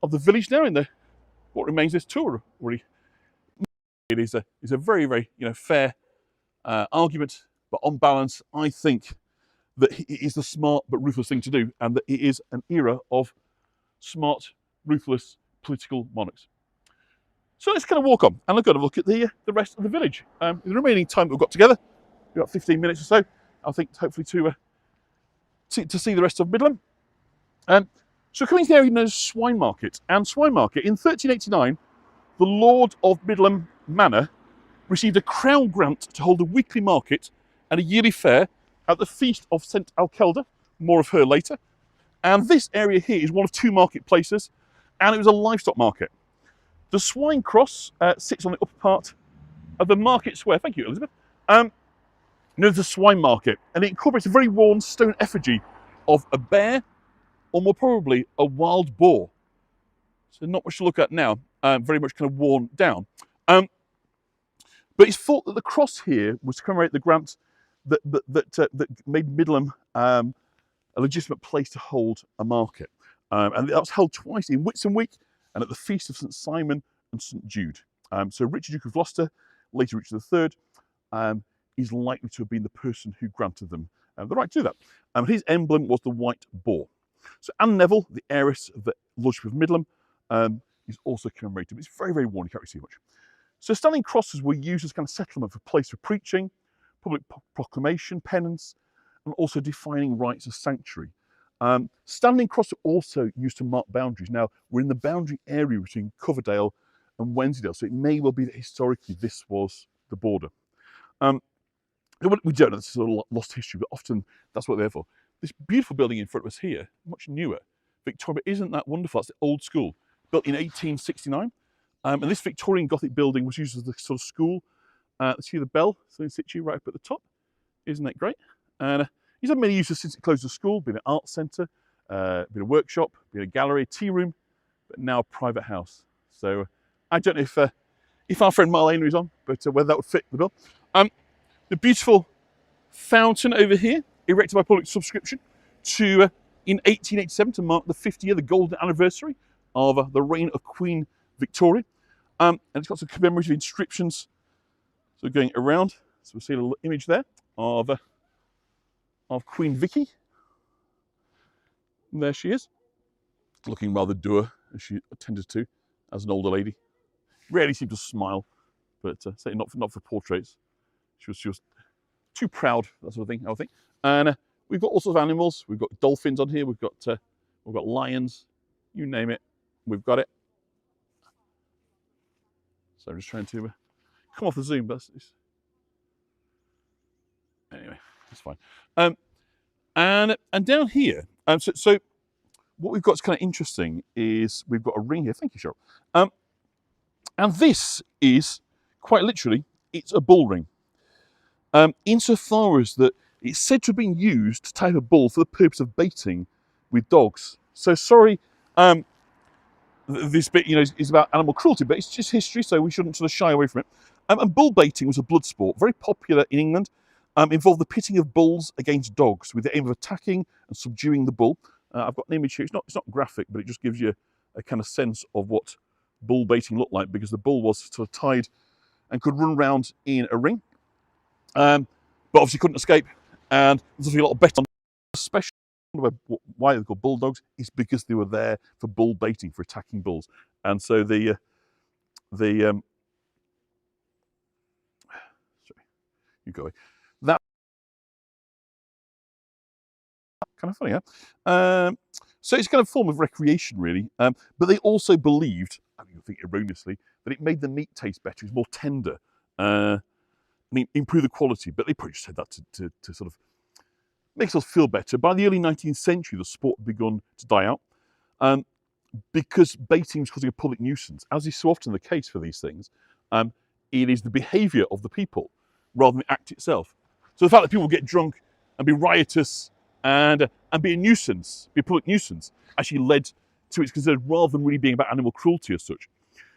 of the village now in the what remains of this tour. Really, it is a very, very fair argument, but on balance, I think that it is the smart but ruthless thing to do, and that it is an era of smart, ruthless political monarchs. So let's kind of walk on and look at the rest of the village. In the remaining time that we've got together, we've got 15 minutes or so, I think, hopefully to see the rest of Middleham. So coming to the area known as Swine Market. And Swine Market, in 1389, the Lord of Middleham Manor received a crown grant to hold a weekly market and a yearly fair at the Feast of St Alkelda, more of her later. And this area here is one of two marketplaces, and it was a livestock market. The Swine Cross sits on the upper part of the market square. Thank you, Elizabeth. Known as the Swine Market, and it incorporates a very worn stone effigy of a bear, or more probably a wild boar. So not much to look at now, very much kind of worn down. But it's thought that the cross here was to commemorate the grant that made Middleham a legitimate place to hold a market. And that was held twice, in Whitsun Week and at the Feast of St Simon and St Jude. So Richard, Duke of Gloucester, later Richard III, is likely to have been the person who granted them the right to do that. His emblem was the white boar. So Anne Neville, the heiress of the Lordship of Middleham, is also commemorated. It's very, very worn, you can't really see much. So standing crosses were used as kind of settlement for place for preaching, public proclamation, penance, and also defining rights of sanctuary. Standing crosses are also used to mark boundaries. Now, we're in the boundary area between Coverdale and Wensleydale, so it may well be that historically this was the border. We don't know, this is a lost history, but often that's what they're there for. This beautiful building in front of us here, much newer, Victoria, but isn't that wonderful? It's the old school, built in 1869. And this Victorian Gothic building was used as the sort of school. See the bell, so in situ right up at the top. Isn't that great? And it's had many uses since it closed the school, been an art centre, been a workshop, been a gallery, a tea room, but now a private house. So I don't know if our friend Marlena is on, but whether that would fit the bill. The beautiful fountain over here, erected by public subscription in 1887 to mark the 50th year, the golden anniversary of the reign of Queen Victoria. And it's got some commemorative inscriptions going around. So we'll see a little image there of Queen Vicky. And there she is, looking rather dour as she attended to as an older lady. Rarely seemed to smile but certainly not for portraits. She was too proud, that sort of thing, I think. And we've got all sorts of animals. We've got dolphins on here. We've got lions. You name it, we've got it. So I'm just trying to come off the zoom, but anyway, that's fine. And down here, so what we've got is kind of interesting is we've got a ring here. Thank you, Cheryl. And this is quite literally, it's a bull ring. Insofar as that it's said to have been used to type a bull for the purpose of baiting with dogs. So sorry, this bit, is about animal cruelty, but it's just history, so we shouldn't sort of shy away from it. And bull baiting was a blood sport, very popular in England. Involved the pitting of bulls against dogs with the aim of attacking and subduing the bull. I've got an image here. It's not graphic, but it just gives you a kind of sense of what bull baiting looked like, because the bull was sort of tied and could run around in a ring, but obviously couldn't escape. And there's a lot of bet on, especially why they're called bulldogs, is because they were there for bull baiting, for attacking bulls. And so sorry, you go away. That kind of funny, huh? So it's kind of a form of recreation, really. But they also believed, I think erroneously, that it made the meat taste better. It was more tender. Improve the quality. But they probably just said that to sort of make us feel better. By the early 19th century, the sport had begun to die out because baiting was causing a public nuisance. As is so often the case for these things, it is the behaviour of the people rather than the act itself. So the fact that people get drunk and be riotous and be a nuisance, be a public nuisance, actually led to it's considered, rather than really being about animal cruelty as such.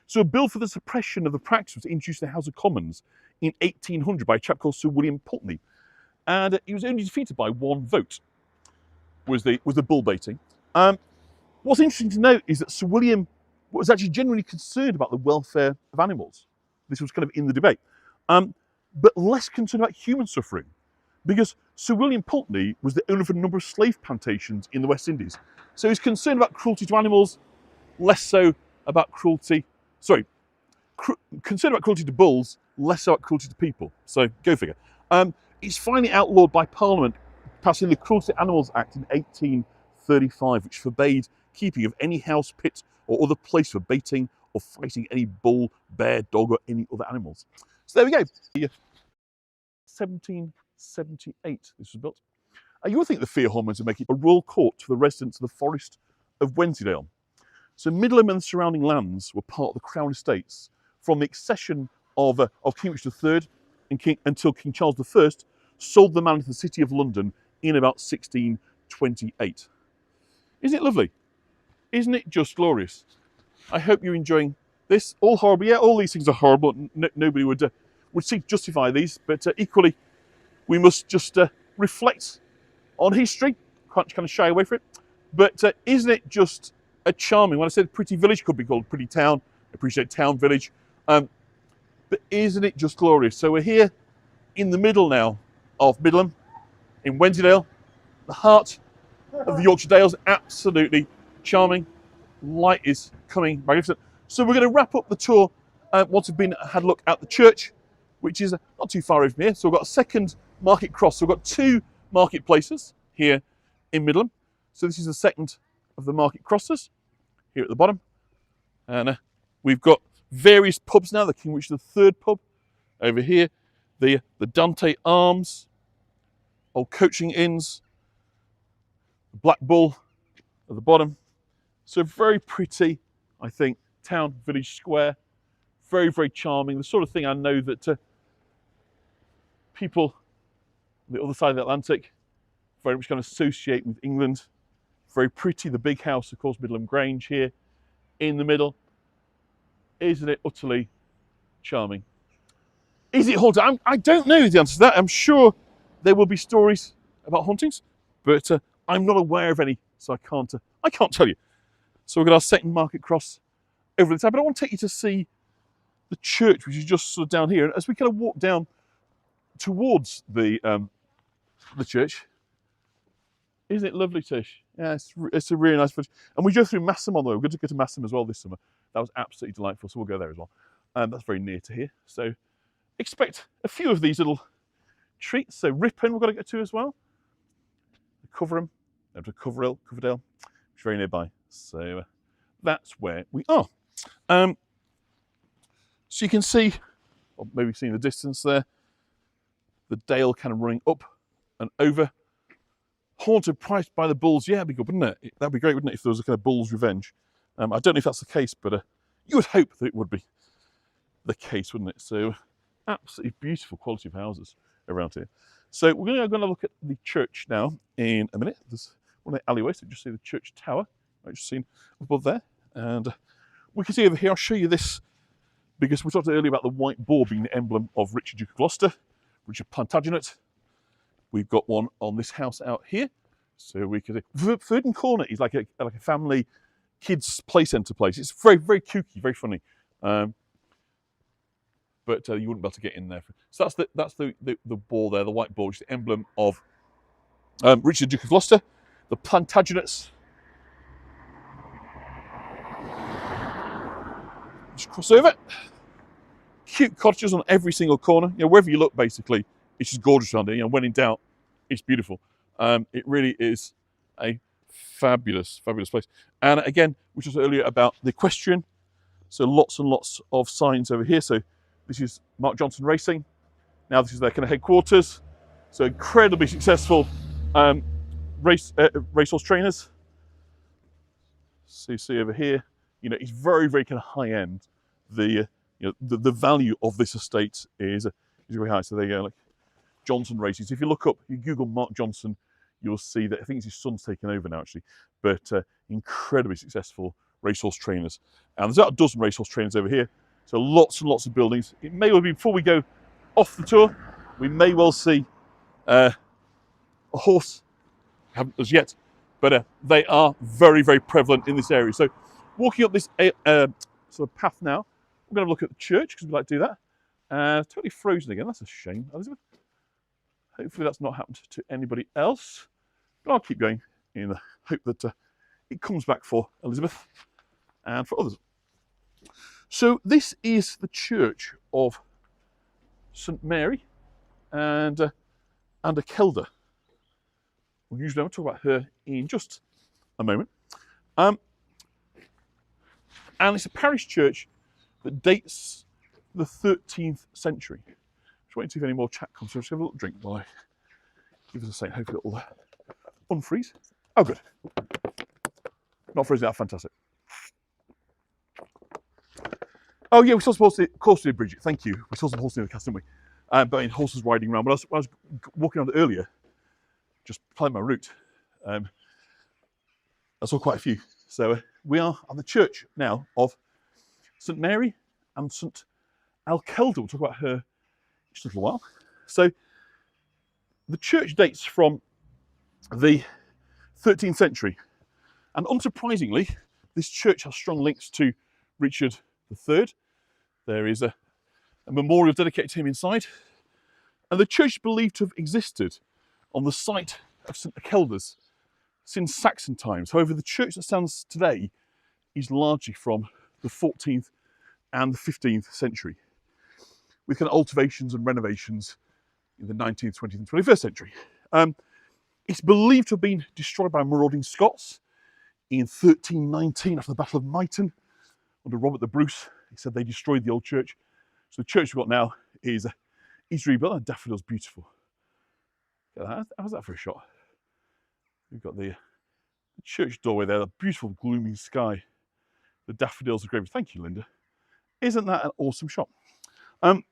So a bill for the suppression of the practice was introduced in the House of Commons in 1800 by a chap called Sir William Pulteney, and he was only defeated by one vote. Was the bull baiting. What's interesting to note is that Sir William was actually genuinely concerned about the welfare of animals. This was kind of in the debate, but less concerned about human suffering, because Sir William Pulteney was the owner of a number of slave plantations in the West Indies. So he's concerned about cruelty to animals, less so about cruelty. Sorry, concerned about cruelty to bulls, less so about cruelty to people. So go figure. It's finally outlawed by Parliament, passing the Cruelty to Animals Act in 1835, which forbade keeping of any house, pit, or other place for baiting or fighting any bull, bear, dog, or any other animals. So there we go. 1778 this was built. You would think the fear hormones would make it a royal court for the residents of the Forest of Wensleydale. So Middleham and the surrounding lands were part of the Crown Estates from the accession of King Richard III until King Charles I sold the land to the City of London in about 1628. Isn't it lovely? Isn't it just glorious? I hope you're enjoying this. All horrible, yeah, all these things are horrible. Nobody would seek to justify these, but equally, we must just reflect on history, can't kind of shy away from it. But isn't it just a charming, when I said pretty village, could be called pretty town, appreciate town, village, but isn't it just glorious? So we're here in the middle now of Middleham, in Wensleydale, the heart of the Yorkshire Dales, absolutely charming. Light is coming, magnificent. So we're going to wrap up the tour once we've had a look at the church, which is not too far over from here. So we've got a second market cross. So we've got two marketplaces here in Middleham. So this is the second of the market crosses here at the bottom. And we've got various pubs now. The King Richard III pub over here. The Dante Arms, old coaching inns, Black Bull at the bottom. So very pretty, I think, town, village square. Very, very charming. The sort of thing I know that people on the other side of the Atlantic very much kind of associate with England. Very pretty. The big house, of course, Middleham Grange here in the middle. Isn't it utterly charming? Is it haunted? I don't know the answer to that. I'm sure there will be stories about hauntings, but I'm not aware of any, so I can't tell you. So we've got our second market cross over the side, but I want to take you to see the church, which is just sort of down here. And as we kind of walk down towards the church, isn't it lovely, Tish? Yeah, it's a really nice footage. And we go through Massam on the way. We're going to go to Massam as well this summer. That was absolutely delightful, so we'll go there as well. That's very near to here. So expect a few of these little treats. So Ripon we've got to get to as well. Coverham, down to Coverdale, which is very nearby. So that's where we are. So you can see, or maybe see in the distance there, the Dale kind of running up and over. Haunted, priced by the bulls. Yeah, that'd be good, wouldn't it? That'd be great, wouldn't it, if there was a kind of bull's revenge? I don't know if that's the case, but you would hope that it would be the case, wouldn't it? So absolutely beautiful quality of houses around here. So we're going to go and look at the church now in a minute. There's one of the alleyways, so just see the church tower, I've just seen above there. And we can see over here, I'll show you this, because we talked earlier about the white boar being the emblem of Richard, Duke of Gloucester, Richard Plantagenet. We've got one on this house out here. So we could, Verdon Corner is like a family kids play centre place. It's very, very kooky, very funny. But you wouldn't be able to get in there. So that's the boar there, the white boar, which is the emblem of Richard, Duke of Gloucester. The Plantagenets. Just cross over. Cute cottages on every single corner. You know, wherever you look, basically, it's just gorgeous around here. You know, when in doubt, it's beautiful. It really is a fabulous, fabulous place. And again, we talked earlier about the equestrian. So lots and lots of signs over here. So this is Mark Johnson Racing. Now this is their kind of headquarters. So incredibly successful racehorse trainers. So you see over here, you know, it's very, very kind of high end. The value of this estate is very high. So there you go, like Johnson Racing. So if you look up, you Google Mark Johnson, you'll see that I think it's his son's taken over now actually, but incredibly successful racehorse trainers. And there's about a dozen racehorse trainers over here. So lots and lots of buildings. It may well be, before we go off the tour, we may well see a horse. Haven't as yet, but they are very, very prevalent in this area. So walking up this sort of path now, we're going to look at the church because we like to do that. Totally frozen again. That's a shame, Elizabeth. Hopefully that's not happened to anybody else. But I'll keep going in the hope that it comes back for Elizabeth and for others. So this is the church of St Mary and a Kelder. We'll usually talk about her in just a moment. And it's a parish church that dates the 13th century. Just waiting to see if any more chat comes through. Just have a little drink while I give us a second. Hopefully it'll unfreeze. Oh, good. Not freezing. That's fantastic. Oh, yeah, we saw some horses. Of course we did, Bridget. Thank you. We saw some horses in the castle, didn't we? But in horses riding around. When I was walking around earlier, just playing my route, I saw quite a few. So we are at the church now of St Mary and St Alkelda. We'll talk about her in just a little while. So the church dates from the 13th century. And unsurprisingly, this church has strong links to Richard III. There is a memorial dedicated to him inside. And the church is believed to have existed on the site of St Alkelda's since Saxon times. However, the church that stands today is largely from the 14th and the 15th century, with kind of alterations and renovations in the 19th, 20th and 21st century. It's believed to have been destroyed by marauding Scots in 1319 after the Battle of Myton under Robert the Bruce. He said they destroyed the old church. So the church we've got now is rebuilt. And daffodil's beautiful. How's that for a shot? We've got the church doorway there, the beautiful gloomy sky. The daffodils are great. Thank you, Linda. Isn't that an awesome shot? So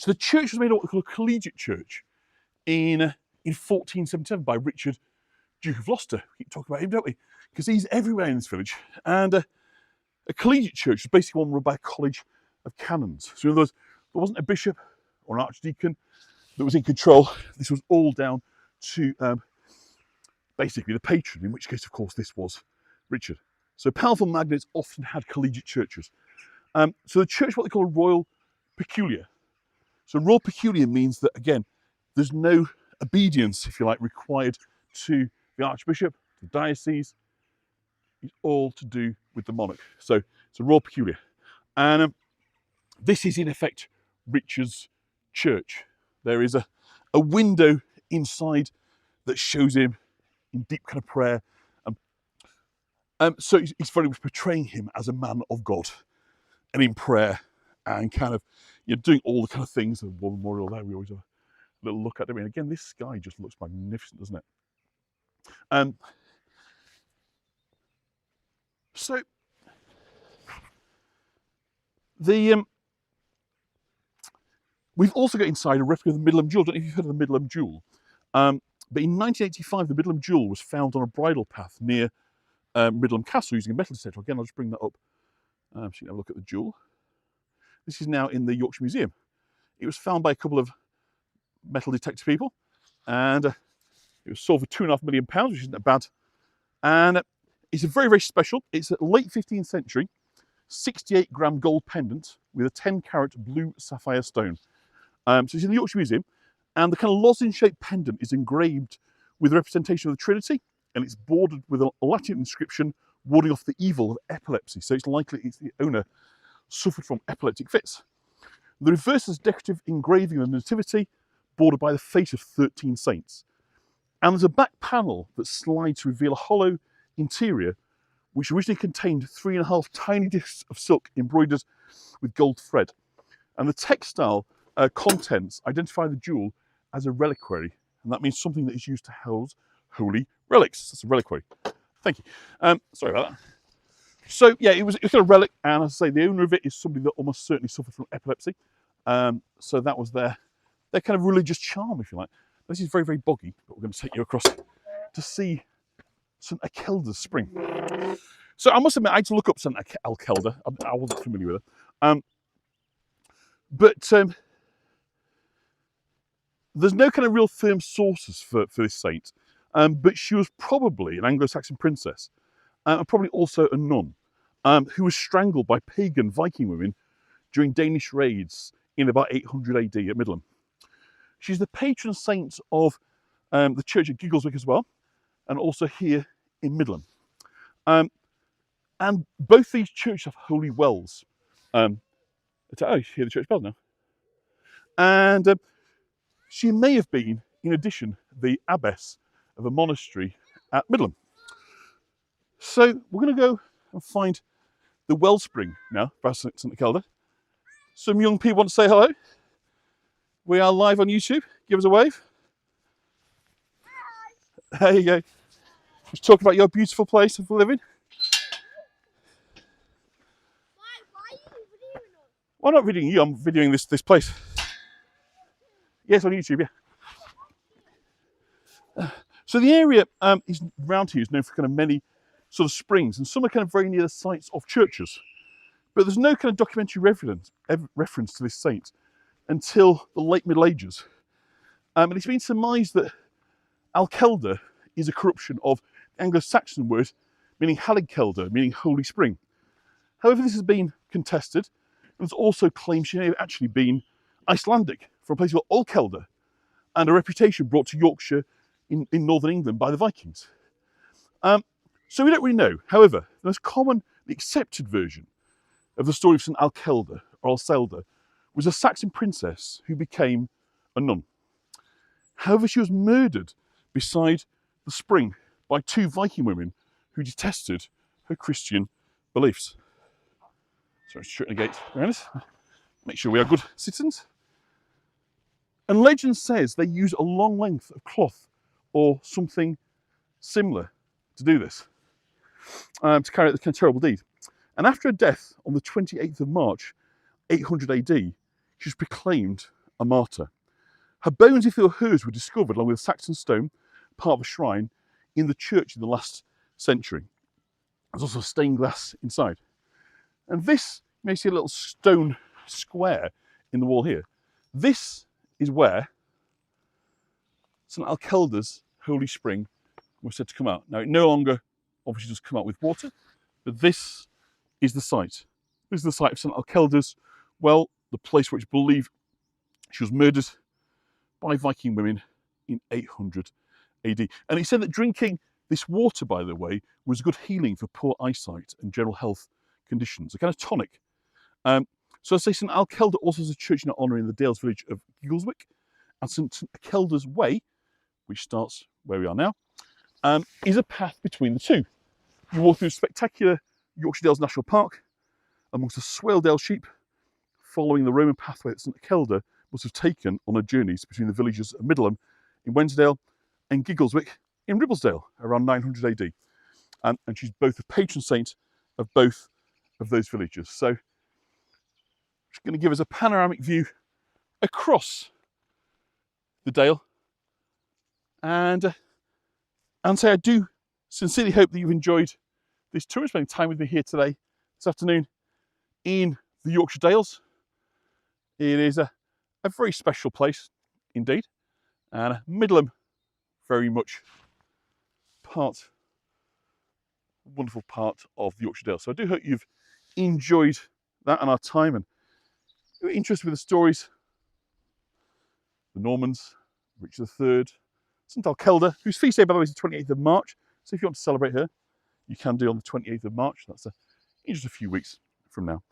the church was made what we call a collegiate church in 1477 by Richard, Duke of Gloucester. We keep talking about him, don't we? Because he's everywhere in this village. And a collegiate church is basically one run by a college of canons. So in other words, there wasn't a bishop or an archdeacon that was in control. This was all down to basically the patron, in which case, of course, this was Richard. So powerful magnates often had collegiate churches. So the church, what they call a royal peculiar. So royal peculiar means that, again, there's no obedience, if you like, required to the archbishop, the diocese. It's all to do with the monarch. So it's a royal peculiar. And This is in effect Richard's church. There is a window inside that shows him in deep kind of prayer. So he's very much portraying him as a man of God and in prayer and kind of, you know, doing all the kind of things. The war memorial there, we always have a little look at him. And again, this sky just looks magnificent, doesn't it? So we've also got inside a replica of the Middleham Jewel. I don't know if you've heard of the Middleham Jewel. But in 1985, the Middleham Jewel was found on a bridle path near Middleham Castle using a metal detector. Again, I'll just bring that up so you can have a look at the jewel. This is now in the Yorkshire Museum. It was found by a couple of metal detector people, and it was sold for £2.5 million, which isn't bad. And it's a very, very special. It's a late 15th century, 68-gram gold pendant with a 10-carat blue sapphire stone. So it's in the Yorkshire Museum, and the kind of lozenge-shaped pendant is engraved with a representation of the Trinity, and it's bordered with a Latin inscription warding off the evil of epilepsy. So it's likely it's the owner suffered from epileptic fits. The reverse is decorative engraving of the Nativity, bordered by the fate of 13 saints. And there's a back panel that slides to reveal a hollow interior, which originally contained 3.5 tiny discs of silk embroidered with gold thread. And the textile contents identify the jewel as a reliquary, and that means something that is used to house holy relics. That's a reliquary. Thank you. Sorry about that. So yeah, it was kind of relic, and as I say, the owner of it is somebody that almost certainly suffered from epilepsy. So that was their kind of religious charm, if you like. This is very, very boggy, but we're going to take you across to see St Alkelda's spring. So I must admit, I had to look up St Alkelda. I wasn't familiar with her. But there's no kind of real firm sources for this saint. But she was probably an Anglo-Saxon princess, and probably also a nun, who was strangled by pagan Viking women during Danish raids in about 800 AD at Middleham. She's the patron saint of the church at Giggleswick as well, and also here in Middleham. And both these churches have holy wells. Oh, you hear the church bell now. And she may have been, in addition, the abbess of a monastery at Middleham. So we're going to go and find the wellspring now, by St Alkelda. Some young people want to say hello. We are live on YouTube. Give us a wave. Hi. There you go. Just talk about your beautiful place of living. Why are you videoing us? Well, I'm not videoing you, I'm videoing this place. Yes, on YouTube, yeah. So the area is around here is known for kind of many sort of springs, and some are kind of very near the sites of churches. But there's no kind of documentary reference to this saint until the late Middle Ages. And it's been surmised that Alkelda is a corruption of Anglo-Saxon word meaning Halligkelda, meaning holy spring. However, this has been contested, and there's also claims she may have actually been Icelandic, from a place called Olkelda, and a reputation brought to Yorkshire in northern England by the Vikings. So we don't really know. However, the most commonly accepted version of the story of St Alkelda, or Alcelda, was a Saxon princess who became a nun. However, she was murdered beside the spring by 2 Viking women who detested her Christian beliefs. Sorry, shutting the gate around us. Make sure we are good citizens. And legend says they use a long length of cloth or something similar to do this, to carry out this kind of terrible deed. And after her death on the 28th of March, 800 AD, she was proclaimed a martyr. Her bones, if they were hers, were discovered along with a Saxon stone, part of a shrine, in the church in the last century. There's also stained glass inside. And this, you may see a little stone square in the wall here. This is where St Alkelda's holy spring was said to come out. Now, it no longer obviously does come out with water, but this is the site. This is the site of St Alkelda's well, the place where it's believed she was murdered by Viking women in 800 AD. And it said that drinking this water, by the way, was good healing for poor eyesight and general health conditions, a kind of tonic. So I say St Alkelda also has a church in honour in the Dales village of Giggleswick, and St Alkelda's Way, which starts where we are now, is a path between the two. You walk through spectacular Yorkshire Dales National Park amongst the Swaledale sheep, following the Roman pathway that St Alkelda must have taken on her journeys between the villages of Middleham in Wensdale and Giggleswick in Ribblesdale around 900 AD. And she's both the patron saint of both of those villages. So she's going to give us a panoramic view across the Dale. And say I do sincerely hope that you've enjoyed this tour, spending time with me here today, this afternoon, in the Yorkshire Dales. It is a very special place indeed, and Middleham very much wonderful part of the Yorkshire Dales. So I do hope you've enjoyed that and our time, and you're interested with the stories, the Normans, Richard III, St Alkelda, whose feast day, by the way, is the 28th of March. So if you want to celebrate her, you can do on the 28th of March. That's in just a few weeks from now.